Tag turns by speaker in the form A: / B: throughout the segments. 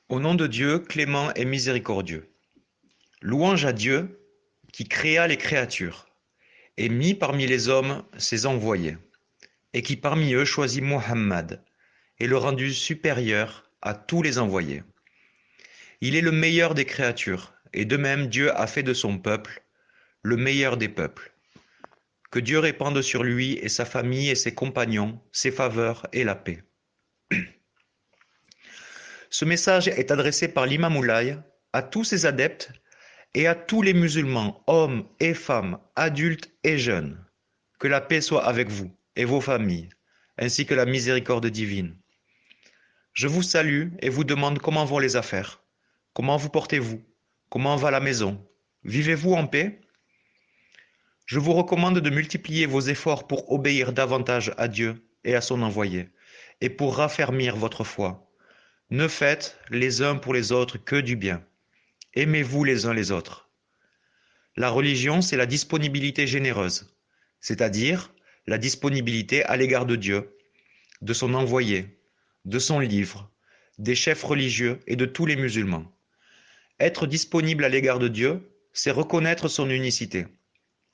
A: Au nom de Dieu, clément et miséricordieux. Louange à Dieu qui créa les créatures et mit parmi les hommes ses envoyés, et qui parmi eux choisit Muhammad et le rendit supérieur à tous les envoyés. Il est le meilleur des créatures, et de même Dieu a fait de son peuple le meilleur des peuples. Que Dieu répande sur lui et sa famille et ses compagnons, ses faveurs et la paix. Ce message est adressé par l'imam Moulay à tous ses adeptes et à tous les musulmans, hommes et femmes, adultes et jeunes. Que la paix soit avec vous et vos familles, ainsi que la miséricorde divine. Je vous salue et vous demande comment vont les affaires. Comment vous portez-vous? Comment va la maison? Vivez-vous en paix? Je vous recommande de multiplier vos efforts pour obéir davantage à Dieu et à son envoyé, et pour raffermir votre foi. Ne faites les uns pour les autres que du bien. Aimez-vous les uns les autres. La religion, c'est la disponibilité généreuse, c'est-à-dire la disponibilité à l'égard de Dieu, de son envoyé, de son livre, des chefs religieux et de tous les musulmans. Être disponible à l'égard de Dieu, c'est reconnaître son unicité,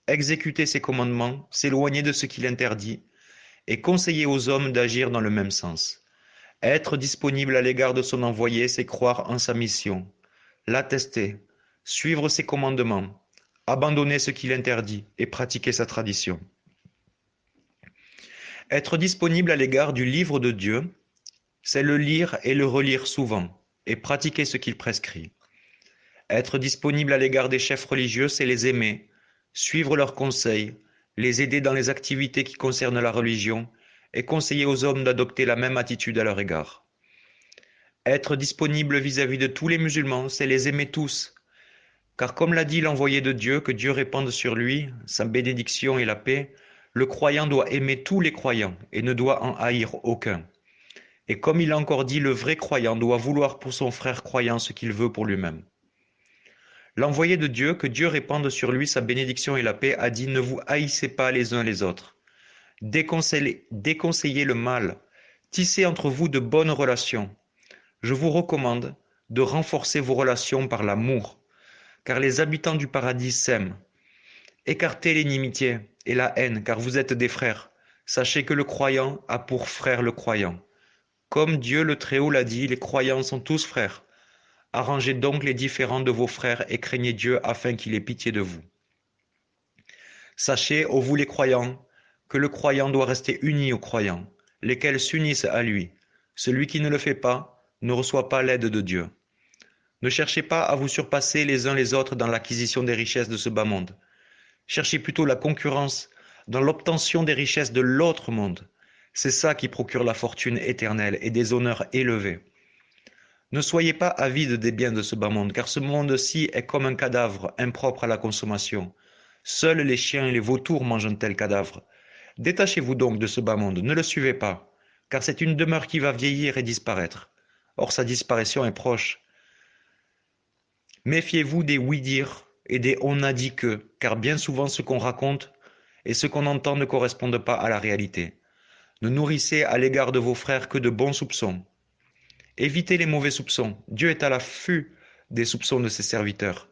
A: exécuter ses commandements, s'éloigner de ce qu'il interdit, et conseiller aux hommes d'agir dans le même sens. Être disponible à l'égard de son envoyé, c'est croire en sa mission, l'attester, suivre ses commandements, abandonner ce qu'il interdit et pratiquer sa tradition. Être disponible à l'égard du livre de Dieu, c'est le lire et le relire souvent, et pratiquer ce qu'il prescrit. Être disponible à l'égard des chefs religieux, c'est les aimer, suivre leurs conseils, les aider dans les activités qui concernent la religion, et conseiller aux hommes d'adopter la même attitude à leur égard. Être disponible vis-à-vis de tous les musulmans, c'est les aimer tous, car comme l'a dit l'envoyé de Dieu, que Dieu répande sur lui sa bénédiction et la paix, le croyant doit aimer tous les croyants et ne doit en haïr aucun. Et comme il a encore dit, le vrai croyant doit vouloir pour son frère croyant ce qu'il veut pour lui-même. L'envoyé de Dieu, que Dieu répande sur lui sa bénédiction et la paix, a dit: ne vous haïssez pas les uns les autres. Déconseillez le mal. Tissez entre vous de bonnes relations. Je vous recommande de renforcer vos relations par l'amour, car les habitants du paradis s'aiment. Écartez l'inimitié et la haine, car vous êtes des frères. Sachez que le croyant a pour frère le croyant. Comme Dieu le Très-Haut l'a dit, les croyants sont tous frères. Arrangez donc les différends de vos frères et craignez Dieu afin qu'il ait pitié de vous. Sachez, ô vous les croyants, que le croyant doit rester uni aux croyants, lesquels s'unissent à lui. Celui qui ne le fait pas ne reçoit pas l'aide de Dieu. Ne cherchez pas à vous surpasser les uns les autres dans l'acquisition des richesses de ce bas monde. Cherchez plutôt la concurrence dans l'obtention des richesses de l'autre monde. C'est ça qui procure la fortune éternelle et des honneurs élevés. Ne soyez pas avides des biens de ce bas monde, car ce monde-ci est comme un cadavre impropre à la consommation. Seuls les chiens et les vautours mangent un tel cadavre. Détachez-vous donc de ce bas monde, ne le suivez pas, car c'est une demeure qui va vieillir et disparaître. Or sa disparition est proche. Méfiez-vous des oui-dire et des on a dit que, car bien souvent ce qu'on raconte et ce qu'on entend ne correspondent pas à la réalité. Ne nourrissez à l'égard de vos frères que de bons soupçons. Évitez les mauvais soupçons. Dieu est à l'affût des soupçons de ses serviteurs.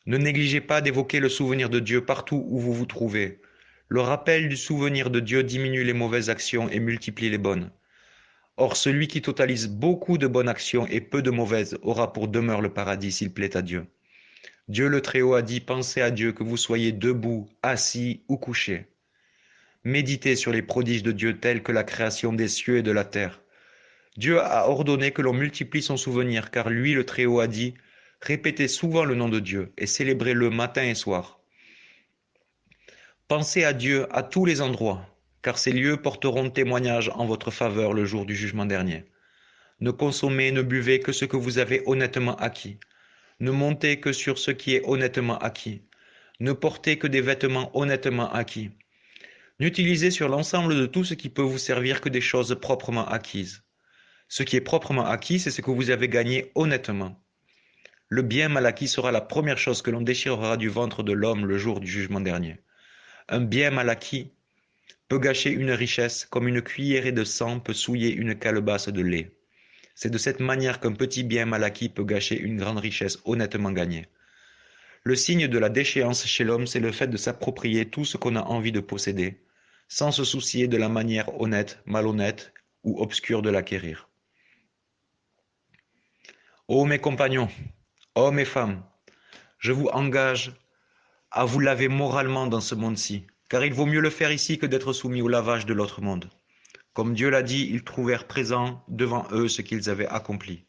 A: Ne négligez pas d'évoquer le souvenir de Dieu partout où vous vous trouvez. Le rappel du souvenir de Dieu diminue les mauvaises actions et multiplie les bonnes. Or, celui qui totalise beaucoup de bonnes actions et peu de mauvaises aura pour demeure le paradis s'il plaît à Dieu. Dieu le Très-Haut a dit: pensez à Dieu que vous soyez debout, assis ou couché. Méditez sur les prodiges de Dieu tels que la création des cieux et de la terre. Dieu a ordonné que l'on multiplie son souvenir, car lui, le Très-Haut, a dit: répétez souvent le nom de Dieu et célébrez-le matin et soir. Pensez à Dieu à tous les endroits, car ces lieux porteront témoignage en votre faveur le jour du jugement dernier. Ne consommez, ne buvez que ce que vous avez honnêtement acquis. Ne montez que sur ce qui est honnêtement acquis. Ne portez que des vêtements honnêtement acquis. N'utilisez sur l'ensemble de tout ce qui peut vous servir que des choses proprement acquises. Ce qui est proprement acquis, c'est ce que vous avez gagné honnêtement. Le bien mal acquis sera la première chose que l'on déchirera du ventre de l'homme le jour du jugement dernier. Un bien mal acquis peut gâcher une richesse comme une cuillerée de sang peut souiller une calebasse de lait. C'est de cette manière qu'un petit bien mal acquis peut gâcher une grande richesse honnêtement gagnée. Le signe de la déchéance chez l'homme, c'est le fait de s'approprier tout ce qu'on a envie de posséder, sans se soucier de la manière honnête, malhonnête ou obscure de l'acquérir. Ô mes compagnons, hommes et femmes, je vous engage à vous laver moralement dans ce monde-ci, car il vaut mieux le faire ici que d'être soumis au lavage de l'autre monde. Comme Dieu l'a dit, ils trouvèrent présent devant eux ce qu'ils avaient accompli.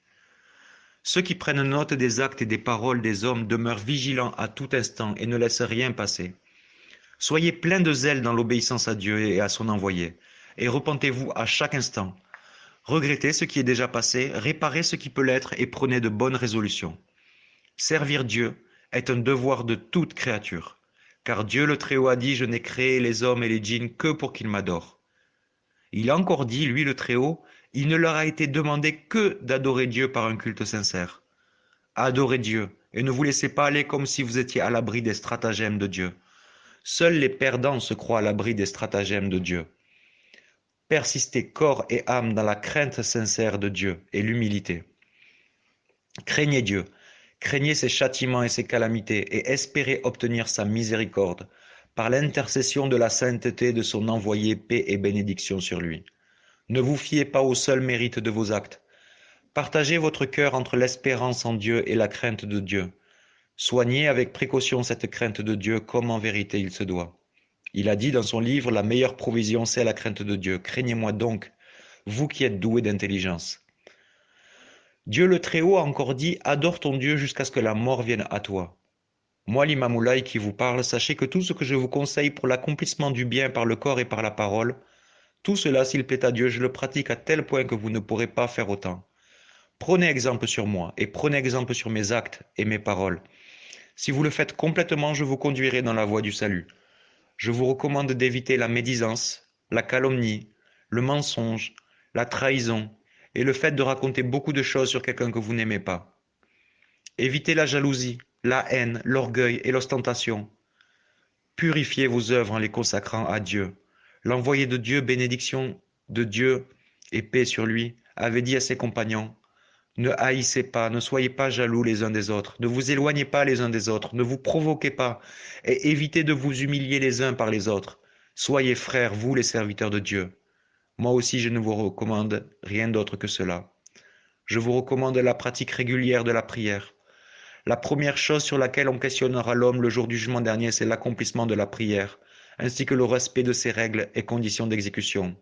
A: Ceux qui prennent note des actes et des paroles des hommes demeurent vigilants à tout instant et ne laissent rien passer. Soyez pleins de zèle dans l'obéissance à Dieu et à son envoyé, et repentez-vous à chaque instant. Regrettez ce qui est déjà passé, réparez ce qui peut l'être et prenez de bonnes résolutions. Servir Dieu est un devoir de toute créature, car Dieu le Très-Haut a dit « Je n'ai créé les hommes et les djinns que pour qu'ils m'adorent ». Il a encore dit, lui le Très-Haut, il ne leur a été demandé que d'adorer Dieu par un culte sincère. Adorez Dieu et ne vous laissez pas aller comme si vous étiez à l'abri des stratagèmes de Dieu. Seuls les perdants se croient à l'abri des stratagèmes de Dieu. Persistez corps et âme dans la crainte sincère de Dieu et l'humilité. Craignez Dieu, craignez ses châtiments et ses calamités et espérez obtenir sa miséricorde par l'intercession de la sainteté de son envoyé, paix et bénédiction sur lui. Ne vous fiez pas au seul mérite de vos actes. Partagez votre cœur entre l'espérance en Dieu et la crainte de Dieu. Soignez avec précaution cette crainte de Dieu comme en vérité il se doit. Il a dit dans son livre, la meilleure provision, c'est la crainte de Dieu. Craignez-moi donc, vous qui êtes doués d'intelligence. Dieu le Très-Haut a encore dit, adore ton Dieu jusqu'à ce que la mort vienne à toi. Moi, l'imam Moulay qui vous parle, sachez que tout ce que je vous conseille pour l'accomplissement du bien par le corps et par la parole, tout cela, s'il plaît à Dieu, je le pratique à tel point que vous ne pourrez pas faire autant. Prenez exemple sur moi et prenez exemple sur mes actes et mes paroles. Si vous le faites complètement, je vous conduirai dans la voie du salut. Je vous recommande d'éviter la médisance, la calomnie, le mensonge, la trahison et le fait de raconter beaucoup de choses sur quelqu'un que vous n'aimez pas. Évitez la jalousie, la haine, l'orgueil et l'ostentation. Purifiez vos œuvres en les consacrant à Dieu. L'envoyé de Dieu, bénédiction de Dieu et paix sur lui, avait dit à ses compagnons, ne haïssez pas, ne soyez pas jaloux les uns des autres, ne vous éloignez pas les uns des autres, ne vous provoquez pas, et évitez de vous humilier les uns par les autres. Soyez frères, vous les serviteurs de Dieu. Moi aussi je ne vous recommande rien d'autre que cela. Je vous recommande la pratique régulière de la prière. La première chose sur laquelle on questionnera l'homme le jour du jugement dernier, c'est l'accomplissement de la prière, ainsi que le respect de ses règles et conditions d'exécution.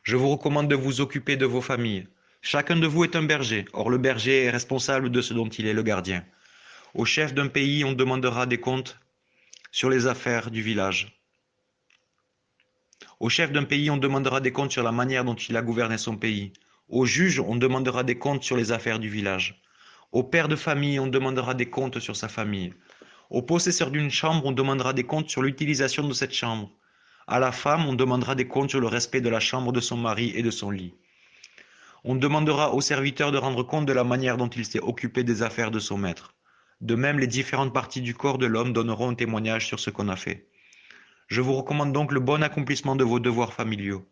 A: Je vous recommande de vous occuper de vos familles. Chacun de vous est un berger, or le berger est responsable de ce dont il est le gardien. Au chef d'un pays, on demandera des comptes sur les affaires du village. Au chef d'un pays, on demandera des comptes sur la manière dont il a gouverné son pays. Au juge, on demandera des comptes sur les affaires du village. Au père de famille, on demandera des comptes sur sa famille. Au possesseur d'une chambre, on demandera des comptes sur l'utilisation de cette chambre. À la femme, on demandera des comptes sur le respect de la chambre de son mari et de son lit. On demandera au serviteur de rendre compte de la manière dont il s'est occupé des affaires de son maître. De même, les différentes parties du corps de l'homme donneront un témoignage sur ce qu'on a fait. Je vous recommande donc le bon accomplissement de vos devoirs familiaux.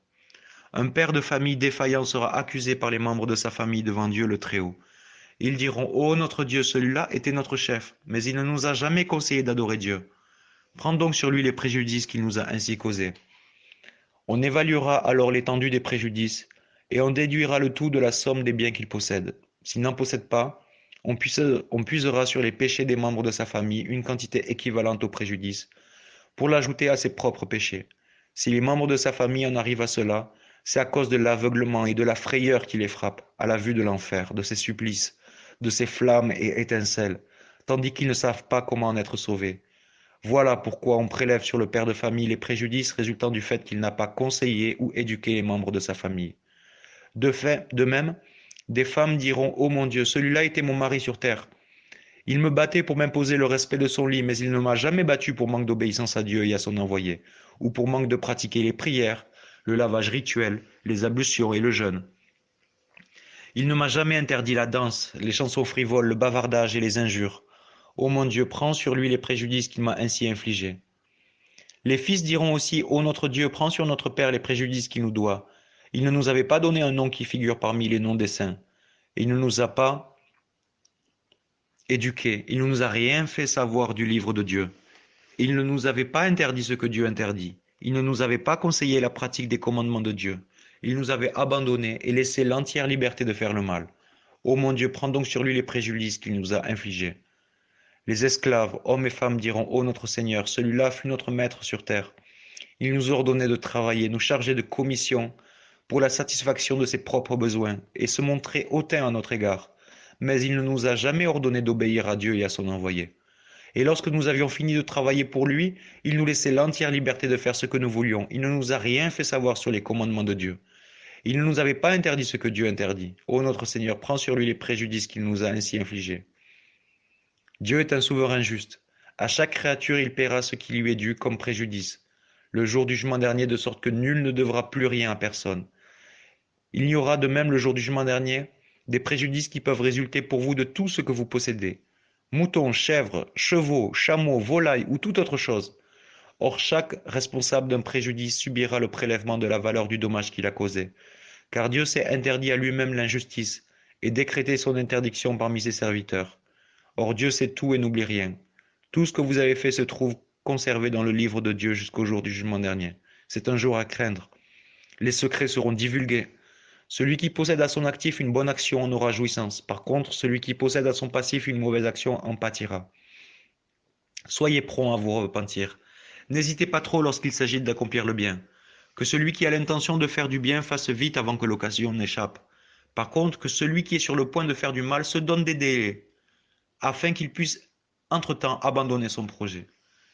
A: Un père de famille défaillant sera accusé par les membres de sa famille devant Dieu le Très-Haut. Ils diront, ô notre Dieu, celui-là était notre chef, mais il ne nous a jamais conseillé d'adorer Dieu. Prends donc sur lui les préjudices qu'il nous a ainsi causés. On évaluera alors l'étendue des préjudices, et on déduira le tout de la somme des biens qu'il possède. S'il n'en possède pas, on puisera sur les péchés des membres de sa famille une quantité équivalente aux préjudices, pour l'ajouter à ses propres péchés. Si les membres de sa famille en arrivent à cela, c'est à cause de l'aveuglement et de la frayeur qui les frappe, à la vue de l'enfer, de ses supplices, de ses flammes et étincelles, tandis qu'ils ne savent pas comment en être sauvés. Voilà pourquoi on prélève sur le père de famille les préjudices résultant du fait qu'il n'a pas conseillé ou éduqué les membres de sa famille. De même, des femmes diront, ô mon Dieu, celui-là était mon mari sur terre. Il me battait pour m'imposer le respect de son lit, mais il ne m'a jamais battu pour manque d'obéissance à Dieu et à son envoyé, ou pour manque de pratiquer les prières, le lavage rituel, les ablutions et le jeûne. Il ne m'a jamais interdit la danse, les chansons frivoles, le bavardage et les injures. Ô mon Dieu, prends sur lui les préjudices qu'il m'a ainsi infligés. Les fils diront aussi, ô notre Dieu, prends sur notre Père les préjudices qu'il nous doit, Il ne nous avait pas donné un nom qui figure parmi les noms des saints. Il ne nous a pas éduqués. Il ne nous a rien fait savoir du livre de Dieu. Il ne nous avait pas interdit ce que Dieu interdit. Il ne nous avait pas conseillé la pratique des commandements de Dieu. Il nous avait abandonnés et laissé l'entière liberté de faire le mal. Ô mon Dieu, prends donc sur lui les préjudices qu'il nous a infligés. Les esclaves, hommes et femmes, diront, ô notre Seigneur, celui-là fut notre maître sur terre. Il nous ordonnait de travailler, nous chargeait de commissions pour la satisfaction de ses propres besoins, et se montrait hautain à notre égard. Mais il ne nous a jamais ordonné d'obéir à Dieu et à son envoyé. Et lorsque nous avions fini de travailler pour lui, il nous laissait l'entière liberté de faire ce que nous voulions. Il ne nous a rien fait savoir sur les commandements de Dieu. Il ne nous avait pas interdit ce que Dieu interdit. Ô notre Seigneur, prends sur lui les préjudices qu'il nous a ainsi infligés. Dieu est un souverain juste. À chaque créature, il paiera ce qui lui est dû comme préjudice, le jour du jugement dernier, de sorte que nul ne devra plus rien à personne. Il y aura de même le jour du jugement dernier des préjudices qui peuvent résulter pour vous de tout ce que vous possédez. Moutons, chèvres, chevaux, chameaux, volailles ou toute autre chose. Or chaque responsable d'un préjudice subira le prélèvement de la valeur du dommage qu'il a causé. Car Dieu s'est interdit à lui-même l'injustice et décrété son interdiction parmi ses serviteurs. Or Dieu sait tout et n'oublie rien. Tout ce que vous avez fait se trouve conservé dans le livre de Dieu jusqu'au jour du jugement dernier. C'est un jour à craindre. Les secrets seront divulgués. Celui qui possède à son actif une bonne action en aura jouissance. Par contre, celui qui possède à son passif une mauvaise action en pâtira. Soyez prompt à vous repentir. N'hésitez pas trop lorsqu'il s'agit d'accomplir le bien. Que celui qui a l'intention de faire du bien fasse vite avant que l'occasion n'échappe. Par contre, que celui qui est sur le point de faire du mal se donne des délais, afin qu'il puisse entre-temps abandonner son projet.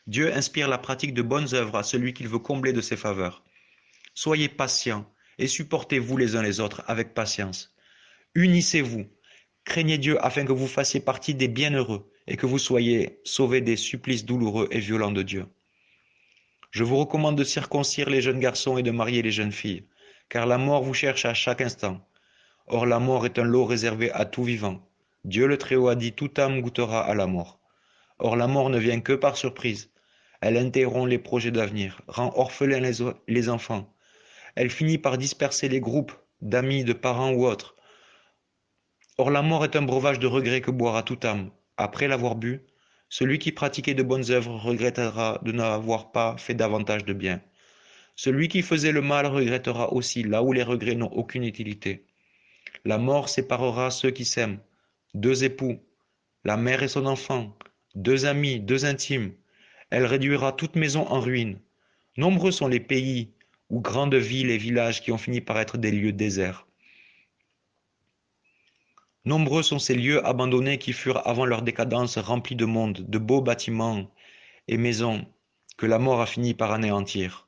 A: Dieu inspire la pratique de bonnes œuvres à celui qu'il veut combler de ses faveurs. Soyez patients et supportez-vous les uns les autres avec patience. Unissez-vous, craignez Dieu afin que vous fassiez partie des bienheureux et que vous soyez sauvés des supplices douloureux et violents de Dieu. Je vous recommande de circoncire les jeunes garçons et de marier les jeunes filles, car la mort vous cherche à chaque instant. Or la mort est un lot réservé à tout vivant. Dieu le Très-Haut a dit, toute âme goûtera à la mort. Or la mort ne vient que par surprise. Elle interrompt les projets d'avenir, rend orphelins les enfants. Elle finit par disperser les groupes d'amis, de parents ou autres. Or la mort est un breuvage de regret que boira toute âme. Après l'avoir bu, celui qui pratiquait de bonnes œuvres regrettera de n'avoir pas fait davantage de bien. Celui qui faisait le mal regrettera aussi là où les regrets n'ont aucune utilité. La mort séparera ceux qui s'aiment, deux époux, la mère et son enfant, deux amis, deux intimes. Elle réduira toute maison en ruine. Nombreux sont les pays ou grandes villes et villages qui ont fini par être des lieux déserts. Nombreux sont ces lieux abandonnés qui furent avant leur décadence remplis de monde, de beaux bâtiments et maisons que la mort a fini par anéantir.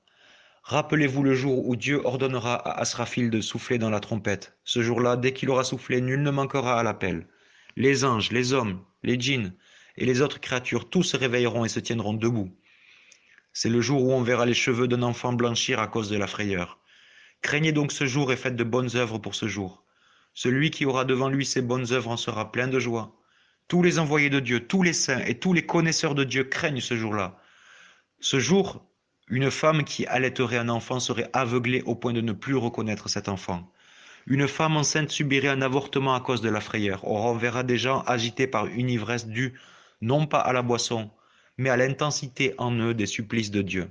A: Rappelez-vous le jour où Dieu ordonnera à Asrafil de souffler dans la trompette. Ce jour-là, dès qu'il aura soufflé, nul ne manquera à l'appel. Les anges, les hommes, les djinns et les autres créatures, tous se réveilleront et se tiendront debout. C'est le jour où on verra les cheveux d'un enfant blanchir à cause de la frayeur. Craignez donc ce jour et faites de bonnes œuvres pour ce jour. Celui qui aura devant lui ces bonnes œuvres en sera plein de joie. Tous les envoyés de Dieu, tous les saints et tous les connaisseurs de Dieu craignent ce jour-là. Ce jour, une femme qui allaiterait un enfant serait aveuglée au point de ne plus reconnaître cet enfant. Une femme enceinte subirait un avortement à cause de la frayeur. Or, on verra des gens agités par une ivresse due, non pas à la boisson, mais à l'intensité en eux des supplices de Dieu.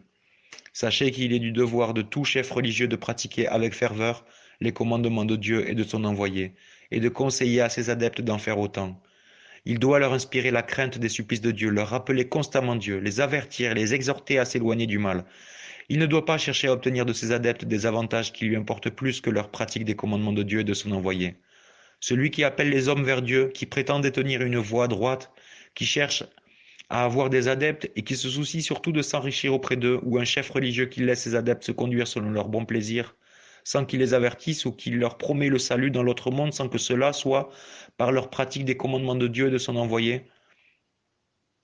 A: Sachez qu'il est du devoir de tout chef religieux de pratiquer avec ferveur les commandements de Dieu et de son envoyé, et de conseiller à ses adeptes d'en faire autant. Il doit leur inspirer la crainte des supplices de Dieu, leur rappeler constamment Dieu, les avertir, les exhorter à s'éloigner du mal. Il ne doit pas chercher à obtenir de ses adeptes des avantages qui lui importent plus que leur pratique des commandements de Dieu et de son envoyé. Celui qui appelle les hommes vers Dieu, qui prétend détenir une voie droite, qui cherche à avoir des adeptes et qui se soucie surtout de s'enrichir auprès d'eux, ou un chef religieux qui laisse ses adeptes se conduire selon leur bon plaisir, sans qu'il les avertisse ou qu'il leur promet le salut dans l'autre monde sans que cela soit par leur pratique des commandements de Dieu et de son envoyé,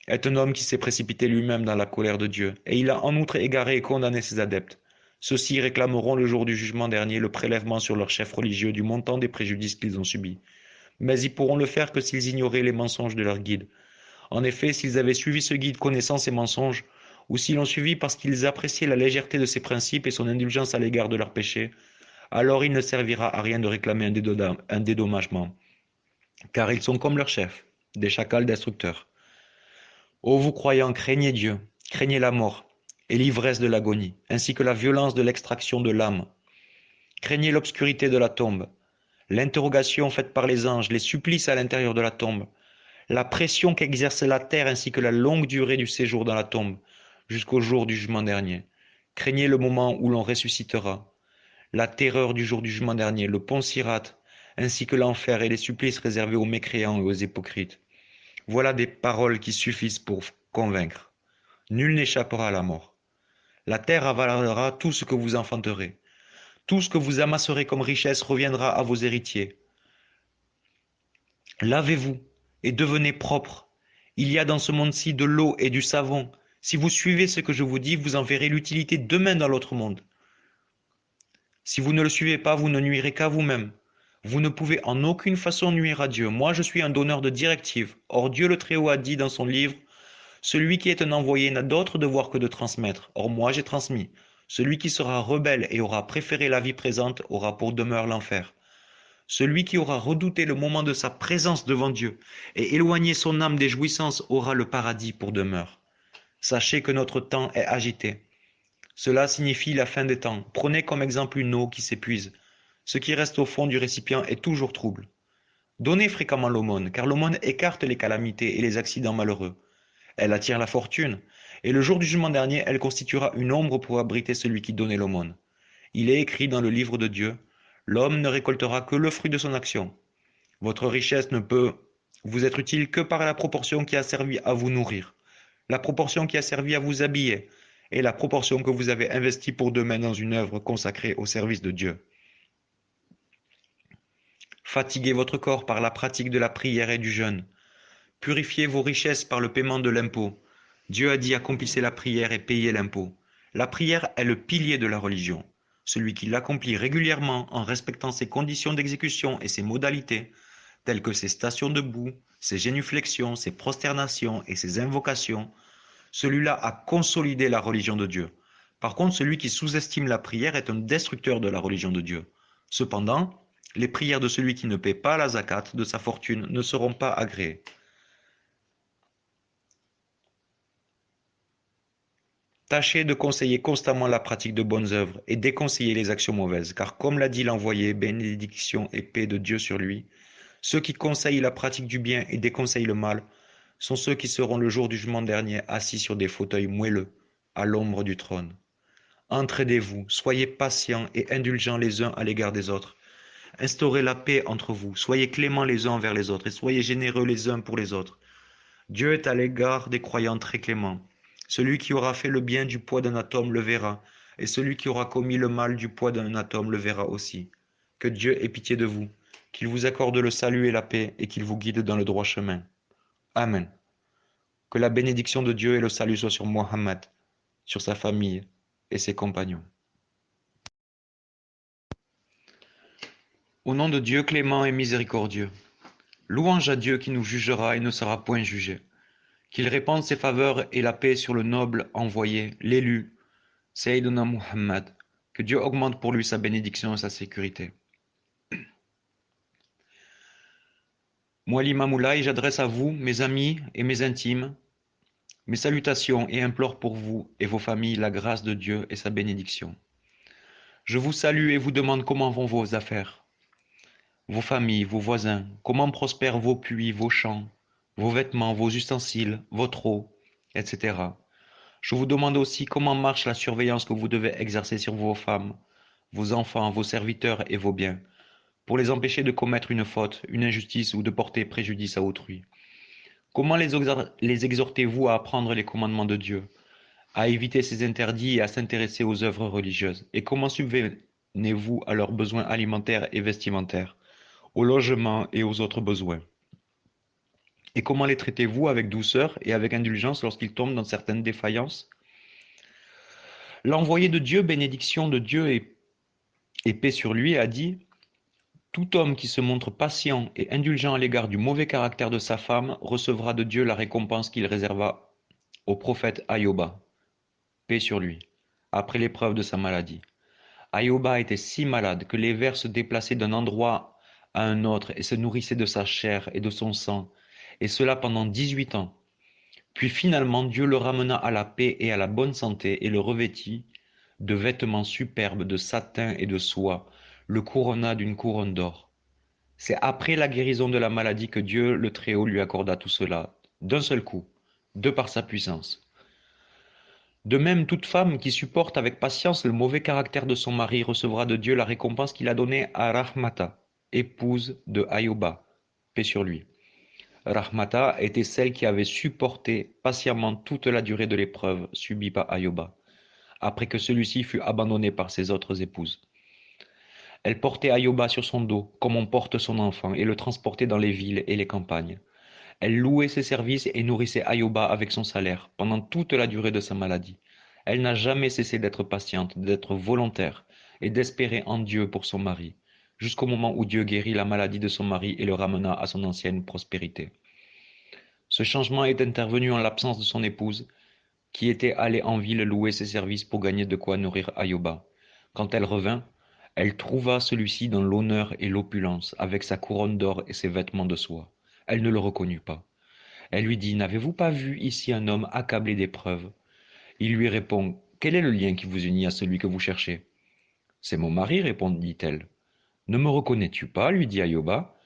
A: est un homme qui s'est précipité lui-même dans la colère de Dieu, et il a en outre égaré et condamné ses adeptes. Ceux-ci réclameront le jour du jugement dernier le prélèvement sur leurs chefs religieux du montant des préjudices qu'ils ont subis. Mais ils pourront le faire que s'ils ignoraient les mensonges de leur guide. En effet, s'ils avaient suivi ce guide connaissant ses mensonges, ou s'ils l'ont suivi parce qu'ils appréciaient la légèreté de ses principes et son indulgence à l'égard de leurs péchés, Alors il ne servira à rien de réclamer un dédommagement, car ils sont comme leur chef, des chacals destructeurs. Ô vous croyants, craignez Dieu, craignez la mort et l'ivresse de l'agonie, ainsi que la violence de l'extraction de l'âme. Craignez l'obscurité de la tombe, l'interrogation faite par les anges, les supplices à l'intérieur de la tombe, la pression qu'exerce la terre ainsi que la longue durée du séjour dans la tombe, jusqu'au jour du jugement dernier. Craignez le moment où l'on ressuscitera, la terreur du jour du jugement dernier, le pont Sirate, ainsi que l'enfer et les supplices réservés aux mécréants et aux hypocrites. Voilà des paroles qui suffisent pour convaincre. Nul n'échappera à la mort. La terre avalera tout ce que vous enfanterez. Tout ce que vous amasserez comme richesse reviendra à vos héritiers. Lavez-vous et devenez propres. Il y a dans ce monde-ci de l'eau et du savon. Si vous suivez ce que je vous dis, vous en verrez l'utilité demain dans l'autre monde. Si vous ne le suivez pas, vous ne nuirez qu'à vous-même. Vous ne pouvez en aucune façon nuire à Dieu. Moi, je suis un donneur de directives. Or, Dieu le Très-Haut a dit dans son livre, « Celui qui est un envoyé n'a d'autre devoir que de transmettre. Or, moi, j'ai transmis. Celui qui sera rebelle et aura préféré la vie présente aura pour demeure l'enfer. Celui qui aura redouté le moment de sa présence devant Dieu et éloigné son âme des jouissances aura le paradis pour demeure. Sachez que notre temps est agité. Cela signifie la fin des temps. Prenez comme exemple une eau qui s'épuise. Ce qui reste au fond du récipient est toujours trouble. Donnez fréquemment l'aumône, car l'aumône écarte les calamités et les accidents malheureux. Elle attire la fortune, et le jour du jugement dernier, elle constituera une ombre pour abriter celui qui donnait l'aumône. Il est écrit dans le livre de Dieu, l'homme ne récoltera que le fruit de son action. Votre richesse ne peut vous être utile que par la proportion qui a servi à vous nourrir, la proportion qui a servi à vous habiller, et la proportion que vous avez investie pour demain dans une œuvre consacrée au service de Dieu. Fatiguez votre corps par la pratique de la prière et du jeûne. Purifiez vos richesses par le paiement de l'impôt. Dieu a dit accomplissez la prière et payez l'impôt. La prière est le pilier de la religion. Celui qui l'accomplit régulièrement en respectant ses conditions d'exécution et ses modalités, telles que ses stations debout, ses génuflexions, ses prosternations et ses invocations, celui-là a consolidé la religion de Dieu. Par contre, celui qui sous-estime la prière est un destructeur de la religion de Dieu. Cependant, les prières de celui qui ne paie pas la zakat de sa fortune ne seront pas agréées. Tâchez de conseiller constamment la pratique de bonnes œuvres et déconseiller les actions mauvaises, car comme l'a dit l'envoyé, bénédiction et paix de Dieu sur lui, ceux qui conseillent la pratique du bien et déconseillent le mal sont ceux qui seront le jour du jugement dernier assis sur des fauteuils moelleux, à l'ombre du trône. Entraidez-vous, soyez patients et indulgents les uns à l'égard des autres. Instaurez la paix entre vous, soyez cléments les uns envers les autres et soyez généreux les uns pour les autres. Dieu est à l'égard des croyants très clément. Celui qui aura fait le bien du poids d'un atome le verra, et celui qui aura commis le mal du poids d'un atome le verra aussi. Que Dieu ait pitié de vous, qu'il vous accorde le salut et la paix, et qu'il vous guide dans le droit chemin. Amen. Que la bénédiction de Dieu et le salut soient sur Mohammed, sur sa famille et ses compagnons. Au nom de Dieu clément et miséricordieux, louange à Dieu qui nous jugera et ne sera point jugé. Qu'il répande ses faveurs et la paix sur le noble envoyé, l'élu, Sayyidina Muhammad. Que Dieu augmente pour lui sa bénédiction et sa sécurité. Moi, l'imam Moulay, j'adresse à vous, mes amis et mes intimes, mes salutations et implore pour vous et vos familles la grâce de Dieu et sa bénédiction. Je vous salue et vous demande comment vont vos affaires, vos familles, vos voisins, comment prospèrent vos puits, vos champs, vos vêtements, vos ustensiles, votre eau, etc. Je vous demande aussi comment marche la surveillance que vous devez exercer sur vos femmes, vos enfants, vos serviteurs et vos biens, pour les empêcher de commettre une faute, une injustice ou de porter préjudice à autrui. Comment les exhortez-vous à apprendre les commandements de Dieu, à éviter ses interdits et à s'intéresser aux œuvres religieuses? Et comment subvenez-vous à leurs besoins alimentaires et vestimentaires, au logement et aux autres besoins? Et comment les traitez-vous avec douceur et avec indulgence lorsqu'ils tombent dans certaines défaillances? L'envoyé de Dieu, bénédiction de Dieu et paix sur lui, a dit: tout homme qui se montre patient et indulgent à l'égard du mauvais caractère de sa femme recevra de Dieu la récompense qu'il réserva au prophète Ayoba, paix sur lui, après l'épreuve de sa maladie. Ayoba était si malade que les vers se déplaçaient d'un endroit à un autre et se nourrissaient de sa chair et de son sang, et cela pendant 18 ans. Puis finalement Dieu le ramena à la paix et à la bonne santé et le revêtit de vêtements superbes de satin et de soie, le couronna d'une couronne d'or. C'est après la guérison de la maladie que Dieu le Très-Haut lui accorda tout cela, d'un seul coup, de par sa puissance. De même, toute femme qui supporte avec patience le mauvais caractère de son mari recevra de Dieu la récompense qu'il a donnée à Rahmata, épouse de Ayoba, paix sur lui. Rahmata était celle qui avait supporté patiemment toute la durée de l'épreuve subie par Ayoba, après que celui-ci fut abandonné par ses autres épouses. Elle portait Ayoba sur son dos, comme on porte son enfant, et le transportait dans les villes et les campagnes. Elle louait ses services et nourrissait Ayoba avec son salaire, pendant toute la durée de sa maladie. Elle n'a jamais cessé d'être patiente, d'être volontaire, et d'espérer en Dieu pour son mari, jusqu'au moment où Dieu guérit la maladie de son mari et le ramena à son ancienne prospérité. Ce changement est intervenu en l'absence de son épouse, qui était allée en ville louer ses services pour gagner de quoi nourrir Ayoba. Quand elle revint, elle trouva celui-ci dans l'honneur et l'opulence, avec sa couronne d'or et ses vêtements de soie. Elle ne le reconnut pas. Elle lui dit, n'avez-vous pas vu ici un homme accablé d'épreuves? Il lui répond, quel est le lien qui vous unit à celui que vous cherchez? C'est mon mari, répondit-elle. Ne me reconnais-tu pas? Lui dit Ayoba.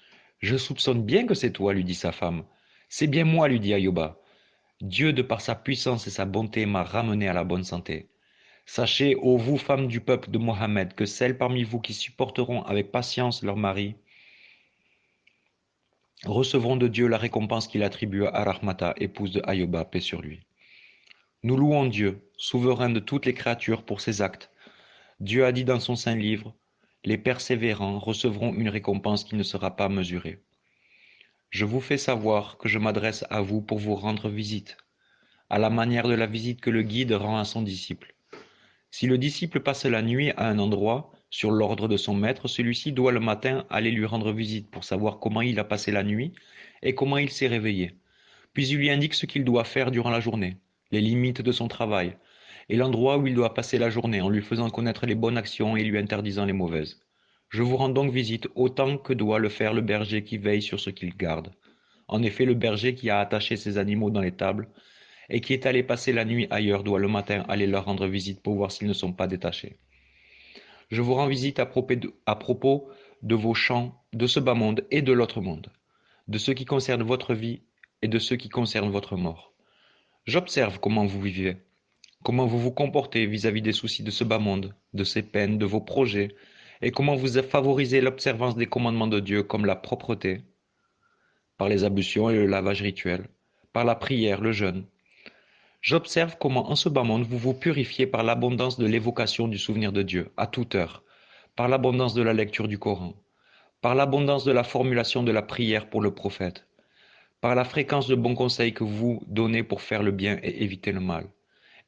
A: Je soupçonne bien que c'est toi, lui dit sa femme. C'est bien moi, lui dit Ayoba. Dieu, de par sa puissance et sa bonté, m'a ramené à la bonne santé. Sachez, ô vous femmes du peuple de Mohammed, que celles parmi vous qui supporteront avec patience leur mari recevront de Dieu la récompense qu'il attribue à Rahmata, épouse de Ayoba, paix sur lui. Nous louons Dieu, souverain de toutes les créatures, pour ses actes. Dieu a dit dans son saint livre, les persévérants recevront une récompense qui ne sera pas mesurée. Je vous fais savoir que je m'adresse à vous pour vous rendre visite, à la manière de la visite que le guide rend à son disciple. Si le disciple passe la nuit à un endroit, sur l'ordre de son maître, celui-ci doit le matin aller lui rendre visite pour savoir comment il a passé la nuit et comment il s'est réveillé. Puis il lui indique ce qu'il doit faire durant la journée, les limites de son travail, et l'endroit où il doit passer la journée en lui faisant connaître les bonnes actions et lui interdisant les mauvaises. Je vous rends donc visite autant que doit le faire le berger qui veille sur ce qu'il garde. En effet, le berger qui a attaché ses animaux dans l'étable et qui est allé passer la nuit ailleurs doit le matin aller leur rendre visite pour voir s'ils ne sont pas détachés. Je vous rends visite à propos de vos champs, de ce bas monde et de l'autre monde, de ce qui concerne votre vie et de ce qui concerne votre mort. J'observe comment vous vivez, comment vous vous comportez vis-à-vis des soucis de ce bas monde, de ses peines, de vos projets, et comment vous favorisez l'observance des commandements de Dieu comme la propreté, par les ablutions et le lavage rituel, par la prière, le jeûne. J'observe comment en ce bas monde vous vous purifiez par l'abondance de l'évocation du souvenir de Dieu, à toute heure, par l'abondance de la lecture du Coran, par l'abondance de la formulation de la prière pour le prophète, par la fréquence de bons conseils que vous donnez pour faire le bien et éviter le mal,